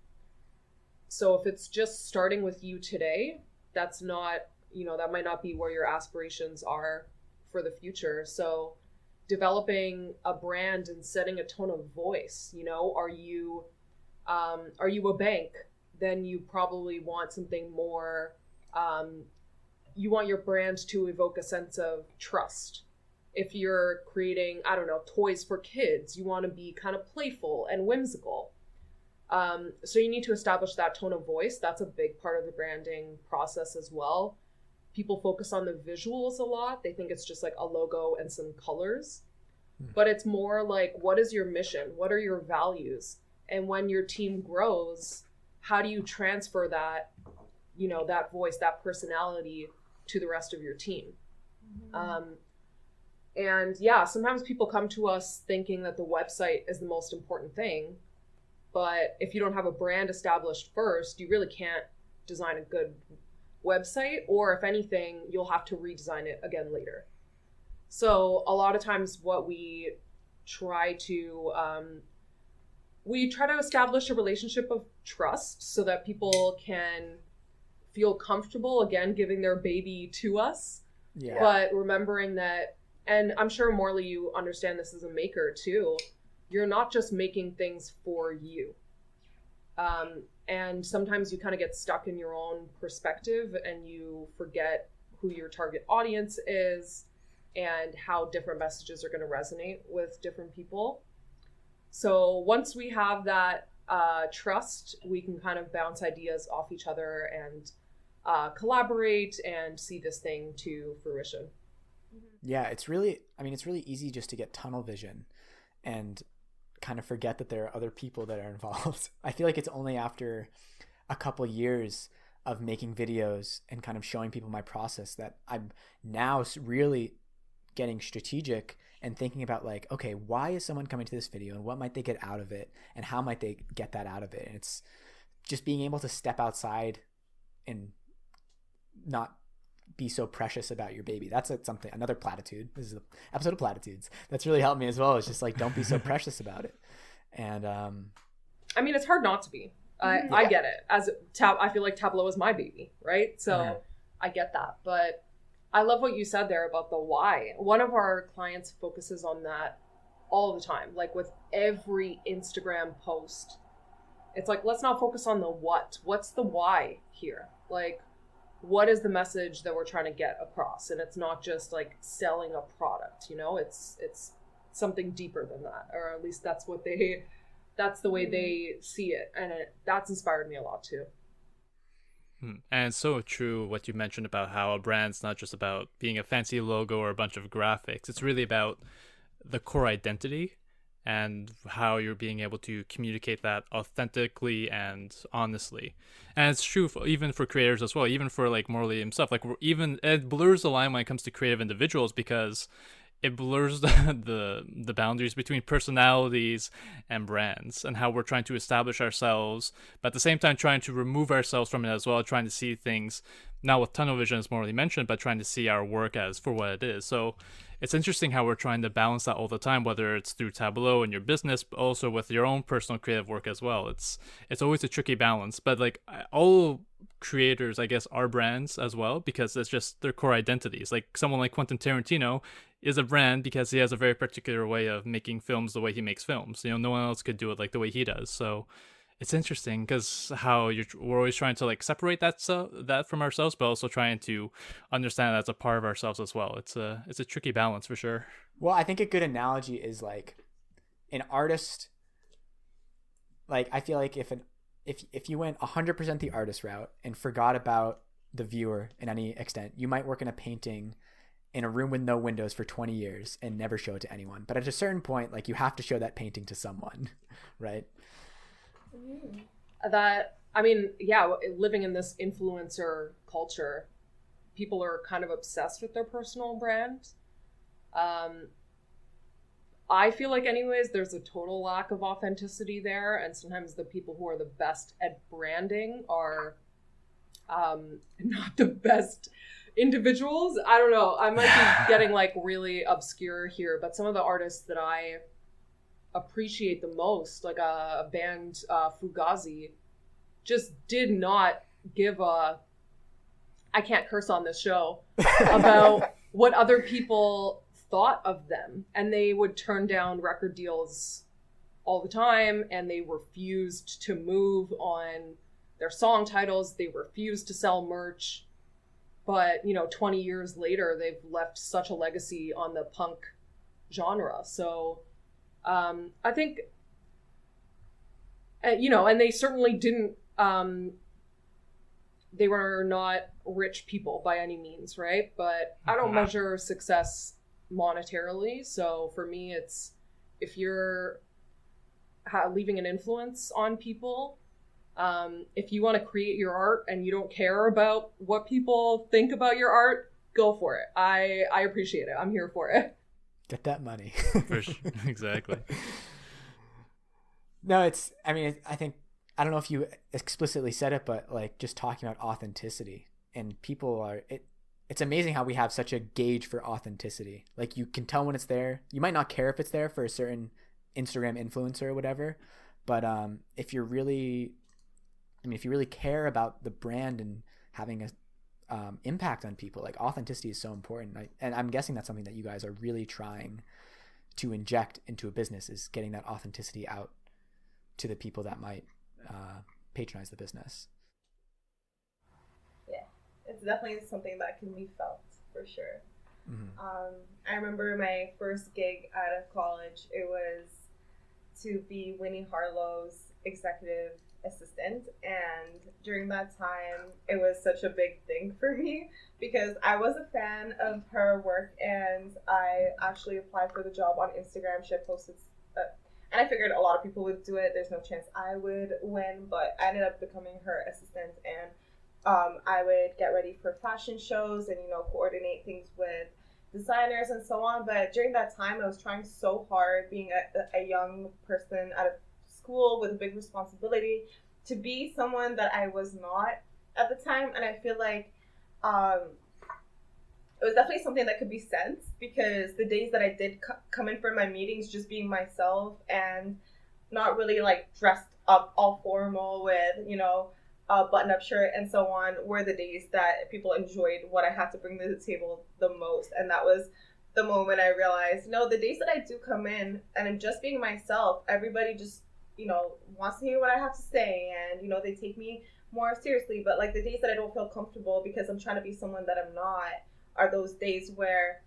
So if it's just starting with you today, that's not, that might not be where your aspirations are for the future. So developing a brand and setting a tone of voice, are you a bank? Then you probably want something more, you want your brand to evoke a sense of trust. If you're creating, toys for kids, you want to be kind of playful and whimsical. So you need to establish that tone of voice. That's a big part of the branding process as well. People focus on the visuals a lot. They think it's just like a logo and some colors, but it's more like, what is your mission? What are your values? And when your team grows, how do you transfer that, that voice, that personality to the rest of your team? And yeah, sometimes people come to us thinking that the website is the most important thing. But if you don't have a brand established first, you really can't design a good website, or if anything, you'll have to redesign it again later. So a lot of times what we try to establish a relationship of trust so that people can feel comfortable, again, giving their baby to us. Yeah. But remembering that, and I'm sure, Morley, you understand this as a maker too, you're not just making things for you. And sometimes you kind of get stuck in your own perspective and you forget who your target audience is and how different messages are going to resonate with different people. So once we have that trust, we can kind of bounce ideas off each other and collaborate and see this thing to fruition. Yeah, it's really easy just to get tunnel vision and kind of forget that there are other people that are involved. I feel like it's only after a couple years of making videos and kind of showing people my process that I'm now really getting strategic and thinking about like, okay, why is someone coming to this video and what might they get out of it and how might they get that out of it? And it's just being able to step outside and not be so precious about your baby. That's another platitude. This is an episode of platitudes. That's really helped me as well. It's just like, don't be so precious about it. And I mean, it's hard not to be. I get it. I feel like Tableau is my baby, right? So I get that. But I love what you said there about the why. One of our clients focuses on that all the time. Like with every Instagram post, it's like, let's not focus on the what. What's the why here? Like, what is the message that we're trying to get across? And it's not just like selling a product, you know, it's something deeper than that, or at least that's the way they see it. And that's inspired me a lot too. And it's so true what you mentioned about how a brand's not just about being a fancy logo or a bunch of graphics. It's really about the core identity and how you're being able to communicate that authentically and honestly. And it's true even for creators as well, even for like Morley himself. Like it blurs the line when it comes to creative individuals because it blurs the boundaries between personalities and brands and how we're trying to establish ourselves, but at the same time trying to remove ourselves from it as well, trying to see things not with tunnel vision as Morley mentioned, but trying to see our work as for what it is. So it's interesting how we're trying to balance that all the time, whether it's through Tableau and your business, but also with your own personal creative work as well. It's always a tricky balance, but like all creators, I guess, are brands as well because it's just their core identities. Like someone like Quentin Tarantino is a brand because he has a very particular way of making films the way he makes films. You know, no one else could do it like the way he does. So it's interesting because we're always trying to like separate that from ourselves, but also trying to understand that as a part of ourselves as well. It's a tricky balance for sure. Well, I think a good analogy is like an artist. Like I feel like if you went 100% the artist route and forgot about the viewer in any extent, you might work in a painting in a room with no windows for 20 years and never show it to anyone. But at a certain point, like you have to show that painting to someone, right? Living in this influencer culture, people are kind of obsessed with their personal brand. I feel like anyways, there's a total lack of authenticity there. And sometimes the people who are the best at branding are not the best individuals. I don't know. I might be getting like really obscure here, but some of the artists that I appreciate the most, like a band, Fugazi, just did not give I can't curse on this show, about what other people thought of them. And they would turn down record deals all the time, and they refused to move on their song titles. They refused to sell merch. But, 20 years later, they've left such a legacy on the punk genre. So I think, and they certainly didn't, they were not rich people by any means, right? But I don't measure success monetarily. So for me, it's if you're leaving an influence on people, if you want to create your art and you don't care about what people think about your art, go for it. I appreciate it. I'm here for it. Get that money. For sure. Exactly. No, I think, I don't know if you explicitly said it, but like just talking about authenticity, and people it's amazing how we have such a gauge for authenticity. Like you can tell when it's there. You might not care if it's there for a certain Instagram influencer or whatever, but if you really care about the brand and having a impact on people, like authenticity is so important. And I'm guessing that's something that you guys are really trying to inject into a business, is getting that authenticity out to the people that might patronize the business. Yeah, it's definitely something that can be felt for sure. I remember my first gig out of college, it was to be Winnie Harlow's executive assistant, and during that time it was such a big thing for me because I was a fan of her work, and I actually applied for the job on Instagram. She had posted and I figured a lot of people would do it, there's no chance I would win, but I ended up becoming her assistant, and I would get ready for fashion shows and, coordinate things with designers and so on. But during that time I was trying so hard, being a young person out of school with a big responsibility, to be someone that I was not at the time. And I feel like it was definitely something that could be sensed, because the days that I did come in for my meetings just being myself and not really like dressed up all formal with a button-up shirt and so on were the days that people enjoyed what I had to bring to the table the most. And that was the moment I realized, no, the days that I do come in and I'm just being myself, everybody just wants to hear what I have to say, and they take me more seriously. But like the days that I don't feel comfortable because I'm trying to be someone that I'm not are those days where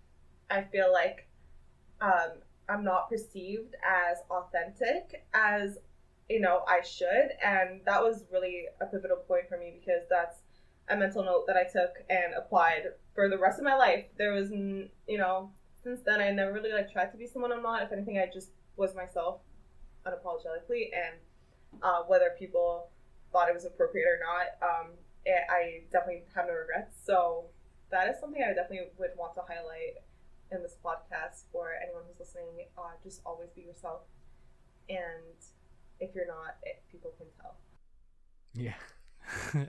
I feel like I'm not perceived as authentic as I should. And that was really a pivotal point for me, because that's a mental note that I took and applied for the rest of my life. There was since then I never really tried to be someone I'm not. If anything, I just was myself unapologetically, and whether people thought it was appropriate or not, I definitely have no regrets. So that is something I definitely would want to highlight in this podcast for anyone who's listening. Just always be yourself, and if you're not, people can tell. Yeah.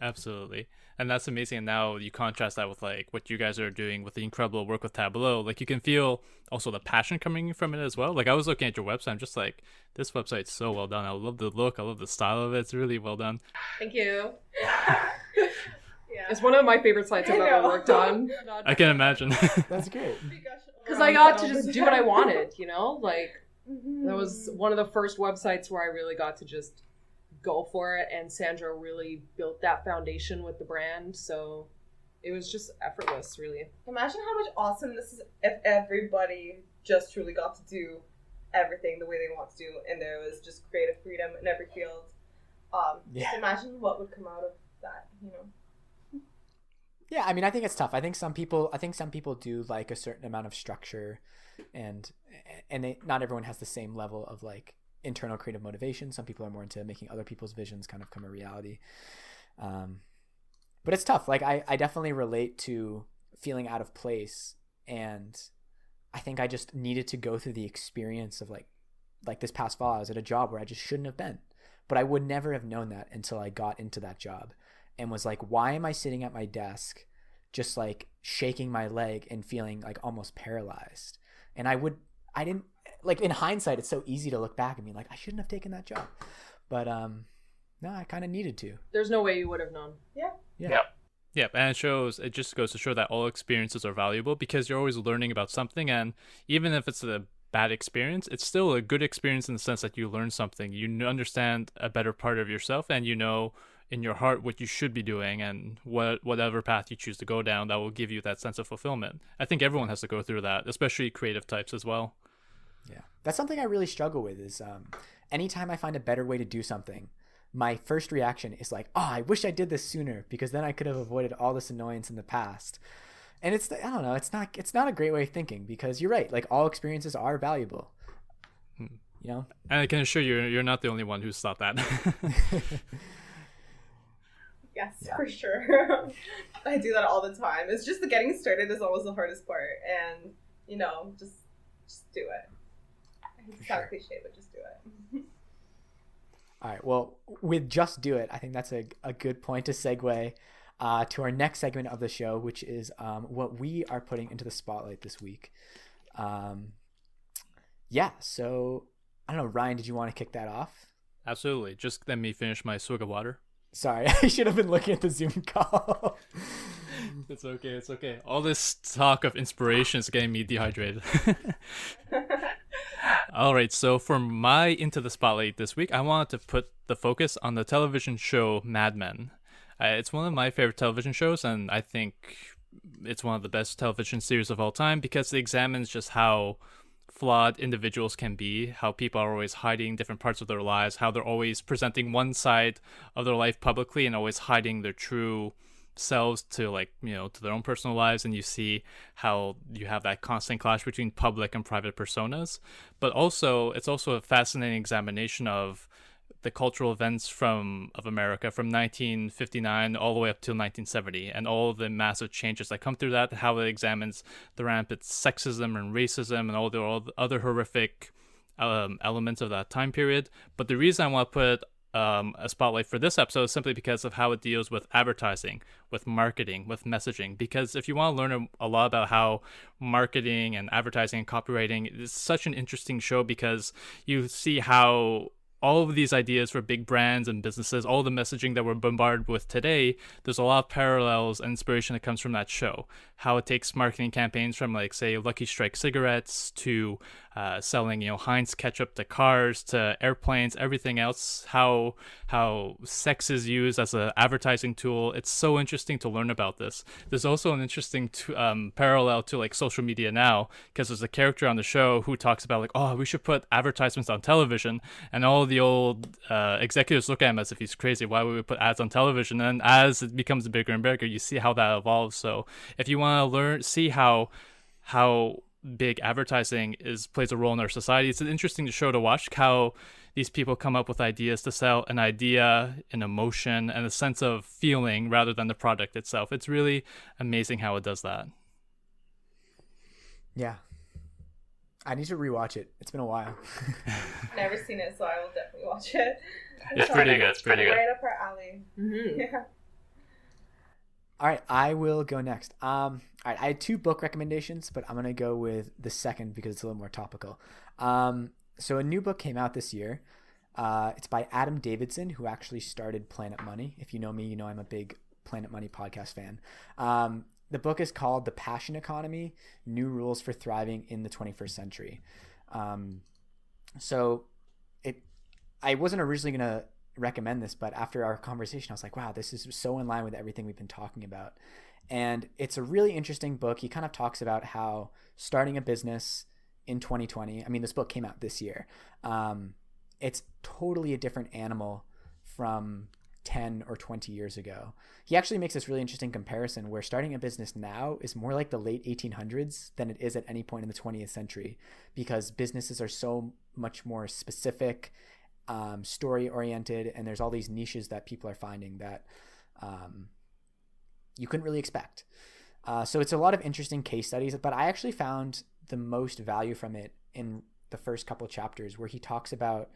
Absolutely. And that's amazing. And now you contrast that with like what you guys are doing with the incredible work with Tableau. Like you can feel also the passion coming from it as well. Like I was looking at your website, I'm just like, this website's so well done. I love the look, I love the style of it. It's really well done. Thank you. Yeah. It's one of my favorite sites I've ever worked on. I can imagine. That's great. Because I got to just do what I wanted, that was one of the first websites where I really got to just go for it, and Sandra really built that foundation with the brand, so it was just effortless, really. Imagine how much awesome this is if everybody just truly got to do everything the way they want to do, and there was just creative freedom in every field. Just imagine what would come out of that, Yeah, I mean, I think it's tough. I think some people do like a certain amount of structure, and not everyone has the same level of like internal creative motivation. Some people are more into making other people's visions kind of come a reality. But it's tough. Like I definitely relate to feeling out of place, and I think I just needed to go through the experience of like this past fall, I was at a job where I just shouldn't have been, but I would never have known that until I got into that job and was like, why am I sitting at my desk just like shaking my leg and feeling like almost paralyzed? And I didn't, like in hindsight, it's so easy to look back and be like, I shouldn't have taken that job. But no, I kind of needed to. There's no way you would have known. Yeah. Yeah, and it just goes to show that all experiences are valuable, because you're always learning about something, and even if it's a bad experience, it's still a good experience in the sense that you learn something. You understand a better part of yourself, and you know in your heart what you should be doing, and whatever path you choose to go down, that will give you that sense of fulfillment. I think everyone has to go through that, especially creative types as well. Yeah, that's something I really struggle with is anytime I find a better way to do something, my first reaction is like, oh, I wish I did this sooner, because then I could have avoided all this annoyance in the past. And I don't know, it's not a great way of thinking, because you're right, like all experiences are valuable. And I can assure you, you're not the only one who's thought that. Yes, yeah. For sure. I do that all the time. It's just the getting started is always the hardest part, and just do it. It's kind of cliche, but just do it. All right. Well, with just do it, I think that's a good point to segue. to our next segment of the show, which is what we are putting into the spotlight this week. So I don't know, Ryan, did you want to kick that off? Absolutely. Just let me finish my swig of water. Sorry, I should have been looking at the Zoom call. It's okay. All this talk of inspiration is getting me dehydrated. All right, so for my Into the Spotlight this week, I wanted to put the focus on the television show Mad Men. It's one of my favorite television shows, and I think it's one of the best television series of all time because it examines just how flawed individuals can be, how people are always hiding different parts of their lives, how they're always presenting one side of their life publicly and always hiding their true selves to to their own personal lives. And you see how you have that constant clash between public and private personas. But also, it's also a fascinating examination of the cultural events of America from 1959 all the way up to 1970 and all the massive changes that come through that, how it examines the rampant sexism and racism and all the other horrific elements of that time period. But the reason I want to put a spotlight for this episode is simply because of how it deals with advertising, with marketing, with messaging. Because if you want to learn a lot about how marketing and advertising and copywriting, it's such an interesting show because you see how all of these ideas for big brands and businesses, all the messaging that we're bombarded with today, there's a lot of parallels and inspiration that comes from that show. How it takes marketing campaigns from, say, Lucky Strike cigarettes to selling, Heinz ketchup to cars to airplanes, everything else. How sex is used as an advertising tool. It's so interesting to learn about this. There's also an interesting parallel to social media now, because there's a character on the show who talks about we should put advertisements on television, and all the old executives look at him as if he's crazy. Why would we put ads on television? And as it becomes bigger and bigger, you see how that evolves. So if you want to see how big advertising plays a role in our society, it's an interesting show to watch, how these people come up with ideas to sell an idea, an emotion, and a sense of feeling rather than the product itself. It's really amazing how it does that. Yeah. I need to rewatch it. It's been a while. Never seen it, so I will definitely watch it. It's pretty good. It's pretty good. Right up our alley. Mm-hmm. Yeah. All right, I will go next. All right, I had 2 book recommendations, but I'm going to go with the second because it's a little more topical. So a new book came out this year. It's by Adam Davidson, who actually started Planet Money. If you know me, you know I'm a big Planet Money podcast fan. The book is called The Passion Economy: New Rules for Thriving in the 21st Century. I wasn't originally going to recommend this, but after our conversation, I was like, wow, this is so in line with everything we've been talking about. And it's a really interesting book. He kind of talks about how starting a business in 2020, I mean, this book came out this year. It's totally a different animal from 10 or 20 years ago. He actually makes this really interesting comparison where starting a business now is more like the late 1800s than it is at any point in the 20th century, because businesses are so much more specific, story oriented, and there's all these niches that people are finding that you couldn't really expect. So it's a lot of interesting case studies, but I actually found the most value from it in the first couple chapters where he talks about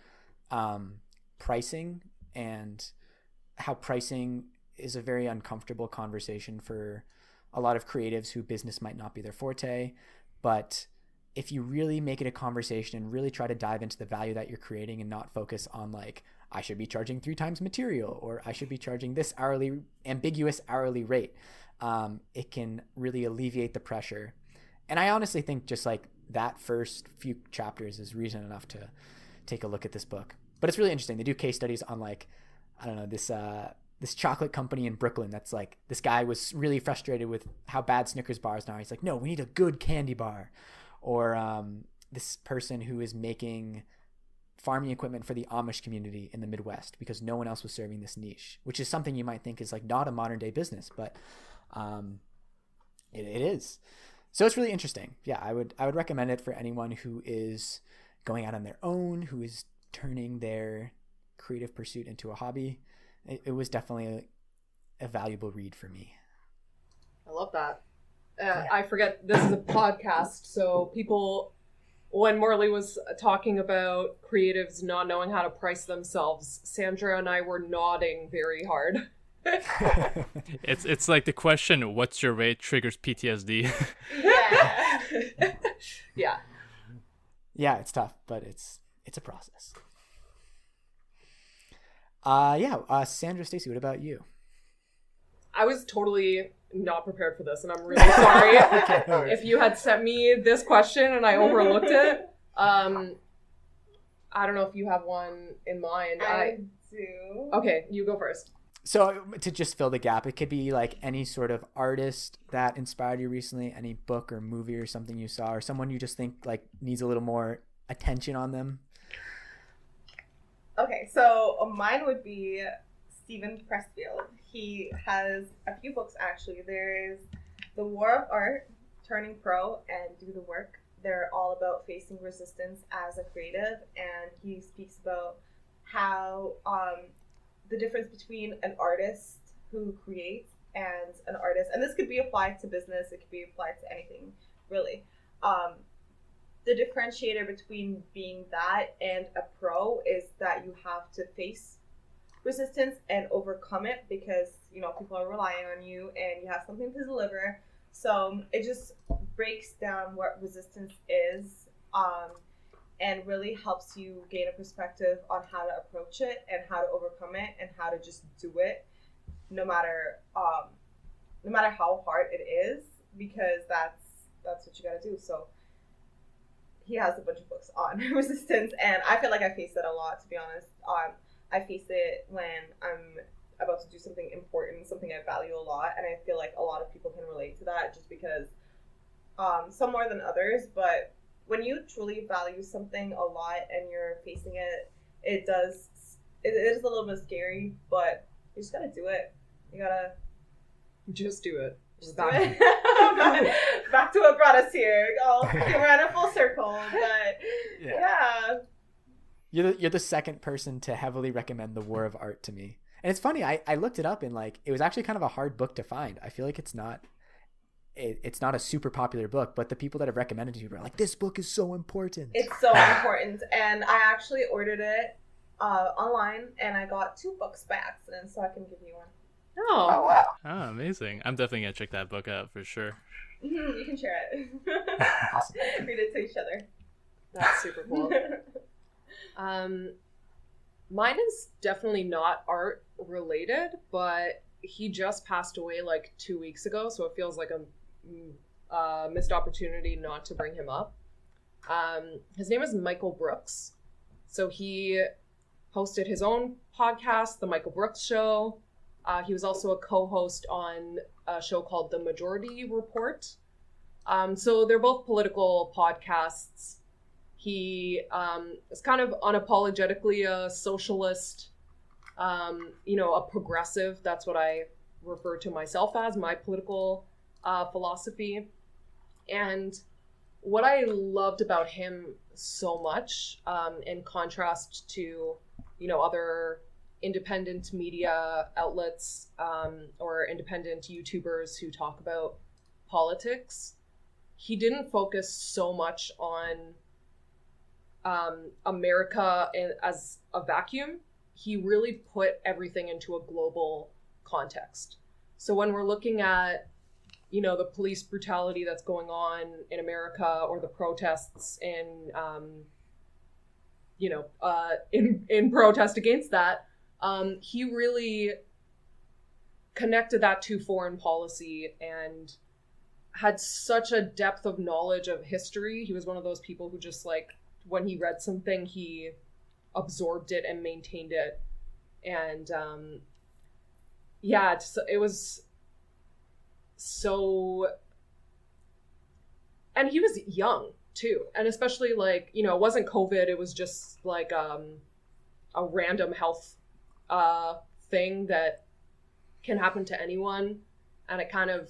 pricing and how pricing is a very uncomfortable conversation for a lot of creatives who business might not be their forte. But if you really make it a conversation and really try to dive into the value that you're creating and not focus on I should be charging 3 times material, or I should be charging this ambiguous hourly rate, it can really alleviate the pressure. And I honestly think just that first few chapters is reason enough to take a look at this book. But it's really interesting. They do case studies on I don't know, this chocolate company in Brooklyn that's this guy was really frustrated with how bad Snickers bars are. He's like, no, we need a good candy bar. Or this person who is making farming equipment for the Amish community in the Midwest because no one else was serving this niche, which is something you might think is not a modern day business, but it is. So it's really interesting. Yeah, I would recommend it for anyone who is going out on their own, who is turning their creative pursuit into a hobby. It was definitely a valuable read for me. I love that. I forget this is a podcast, so people, when Morley was talking about creatives not knowing how to price themselves, Sandra and I were nodding very hard. It's like the question, what's your rate triggers PTSD. Yeah. Yeah. Yeah, it's tough, but it's a process. Sandra, Stacie, what about you? I was totally not prepared for this, and I'm really sorry if you had sent me this question and I overlooked it. I don't know if you have one in mind. I do. Okay, you go first. So to just fill the gap, it could be like any sort of artist that inspired you recently, any book or movie or something you saw, or someone you just think like needs a little more attention on them. Okay, so mine would be Steven Pressfield. He has a few books actually. There's The War of Art, Turning Pro, and Do the Work. They're all about facing resistance as a creative, and he speaks about how the difference between an artist who creates and an artist, and this could be applied to business, it could be applied to anything, really. The differentiator between being that and a pro is that you have to face resistance and overcome it because, you know, people are relying on you and you have something to deliver. So it just breaks down what resistance is, and really helps you gain a perspective on how to approach it and how to overcome it and how to just do it no matter how hard it is, because that's what you got to do. So he has a bunch of books on resistance, and I feel like I face it a lot, to be honest. I face it when I'm about to do something important, something I value a lot, and I feel like a lot of people can relate to that just because some more than others, but when you truly value something a lot and you're facing it, it is a little bit scary, but you just gotta do it. You gotta just do it. Just do it. Back to what brought us here. We're in a full circle, but yeah. You're the second person to heavily recommend The War of Art to me. And it's funny, I looked it up and like it was actually kind of a hard book to find. I feel like it's not a super popular book, but the people that have recommended it to you are like, this book is so important. It's so important. And I actually ordered it online and I got 2 books by accident, so I can give you one. Oh wow. Oh, amazing. I'm definitely going to check that book out for sure. You can share it. Awesome. Read it to each other. That's super cool. Mine is definitely not art related, but he just passed away like 2 weeks ago, so it feels like a missed opportunity not to bring him up. His name is Michael Brooks. So he hosted his own podcast, The Michael Brooks Show. He was also a co-host on a show called The Majority Report. So they're both political podcasts. He is kind of unapologetically a socialist, a progressive. That's what I refer to myself as, my political philosophy. And what I loved about him so much, in contrast to, other independent media outlets or independent YouTubers who talk about politics, he didn't focus so much on America as a vacuum. He really put everything into a global context. So when we're looking at, the police brutality that's going on in America or the protests in protest against that, he really connected that to foreign policy and had such a depth of knowledge of history. He was one of those people who just like, when he read something, he absorbed it and maintained it. And it was so, and he was young too. And especially like, it wasn't COVID. It was just like a random health thing that can happen to anyone. And it kind of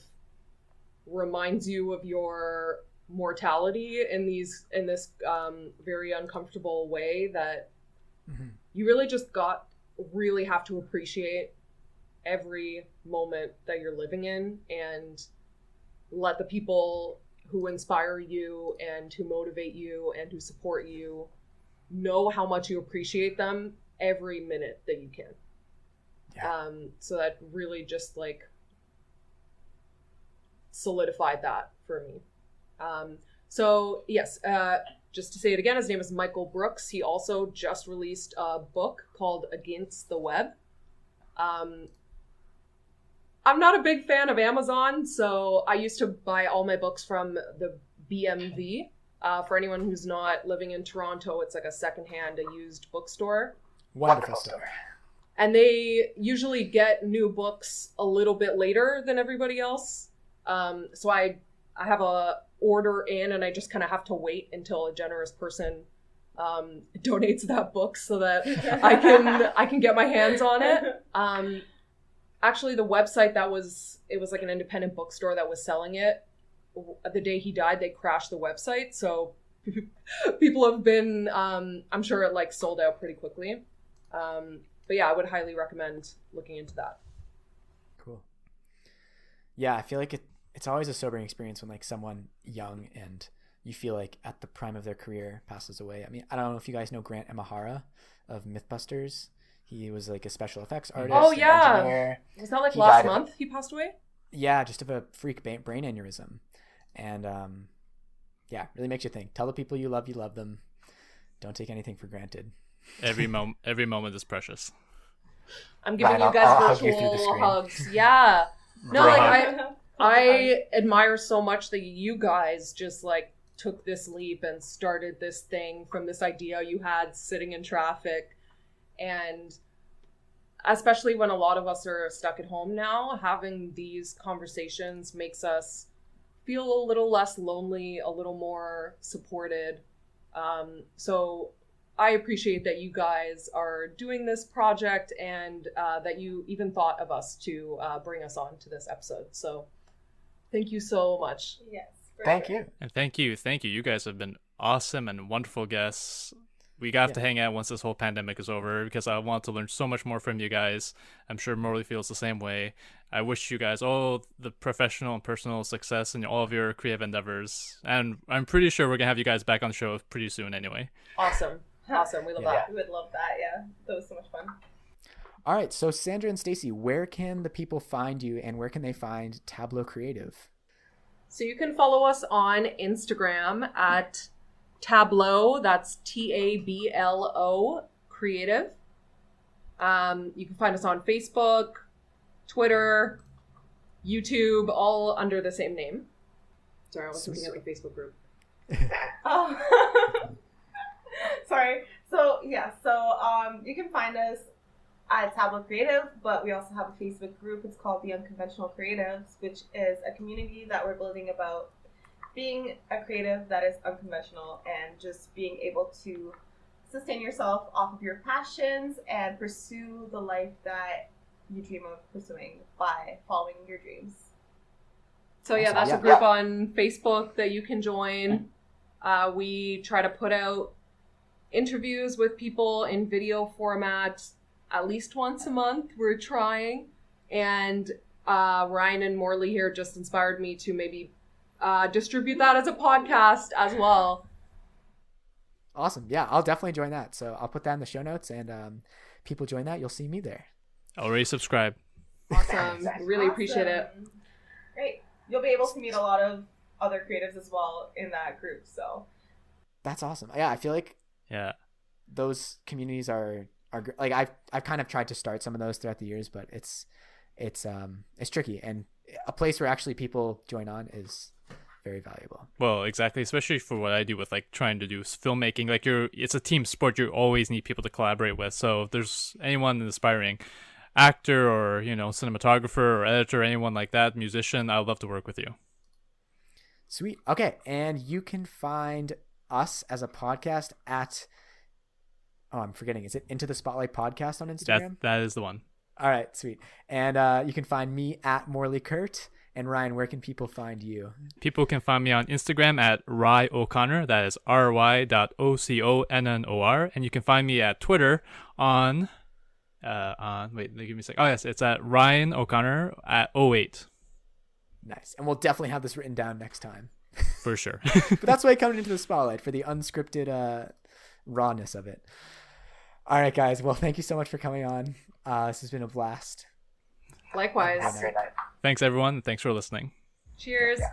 reminds you of your mortality in this very uncomfortable way that you really just really have to appreciate every moment that you're living in and let the people who inspire you and who motivate you and who support you know how much you appreciate them every minute that you can. So that really just like solidified that for me. So yes, just to say it again, his name is Michael Brooks. He also just released a book called Against the Web. I'm not a big fan of Amazon, so I used to buy all my books from the BMV. For anyone who's not living in Toronto, it's like a secondhand, a used bookstore. Wonderful store. And they usually get new books a little bit later than everybody else. So I have a order in, and I just kind of have to wait until a generous person donates that book so that I can get my hands on it. Actually, the website it was like an independent bookstore that was selling it. The day he died, they crashed the website, so people have been I'm sure it like sold out pretty quickly. But yeah, I would highly recommend looking into that. Cool. Yeah, I feel like it's always a sobering experience when like someone young and you feel like at the prime of their career passes away. I mean, I don't know if you guys know Grant Imahara of Mythbusters. He was like a special effects artist. Oh yeah, engineer. Was that like last month he passed away? Yeah, just of a freak brain aneurysm, and yeah, really makes you think. Tell the people you love them. Don't take anything for granted. Every moment is precious. I'm giving you guys virtual hugs. Yeah. No, like I admire so much that you guys just like took this leap and started this thing from this idea you had sitting in traffic. And especially when a lot of us are stuck at home now, having these conversations makes us feel a little less lonely, a little more supported. So I appreciate that you guys are doing this project and that you even thought of us to bring us on to this episode. So thank you so much. Yes. Thank you. And thank you. You guys have been awesome and wonderful guests. We got to hang out once this whole pandemic is over because I want to learn so much more from you guys. I'm sure Morley feels the same way. I wish you guys all the professional and personal success in all of your creative endeavors. And I'm pretty sure we're going to have you guys back on the show pretty soon anyway. Awesome. We love that. We would love that. Yeah. That was so much fun. All right. So Sandra and Stacie, where can the people find you and where can they find Tablo Creative? So you can follow us on Instagram at Tableau, that's Tablo Creative. You can find us on Facebook, Twitter, YouTube, all under the same name. Sorry, I was looking at the Facebook group. Oh. Sorry. So yeah, you can find us at Tablo Creative, but we also have a Facebook group. It's called the Unconventional Creatives, which is a community that we're building about being a creative that is unconventional and just being able to sustain yourself off of your passions and pursue the life that you dream of pursuing by following your dreams. So yeah, that's a group on Facebook that you can join. We try to put out interviews with people in video format at least once a month. We're trying. And Ryan and Morley here just inspired me to maybe distribute that as a podcast as well. Awesome. Yeah, I'll definitely join that. So I'll put that in the show notes, and people join that. You'll see me there. Already subscribe. Awesome. Really appreciate it. Great. You'll be able to meet a lot of other creatives as well in that group. So that's awesome. Yeah, I feel like those communities are like I've kind of tried to start some of those throughout the years, but it's tricky, and a place where actually people join on is very valuable. Well, exactly, especially for what I do with like trying to do filmmaking. Like it's a team sport. You always need people to collaborate with. So if there's anyone aspiring actor or cinematographer or editor, anyone like that, musician, I'd love to work with you. Sweet. Okay, and you can find us as a podcast at I'm forgetting. Is it Into the Spotlight Podcast on Instagram? That is the one. All right, sweet. And you can find me at Morley Kurt. And Ryan, where can people find you? People can find me on Instagram at Ry O'Connor. That is ry.oconnor. And you can find me at Twitter on wait, give me a sec. Oh yes, it's at Ryan O'Connor at 08. Nice. And we'll definitely have this written down next time. For sure. But that's why coming into the spotlight, for the unscripted rawness of it. All right, guys. Well, thank you so much for coming on. This has been a blast. Likewise. Have a great night. Thanks, everyone. Thanks for listening. Cheers. Yeah.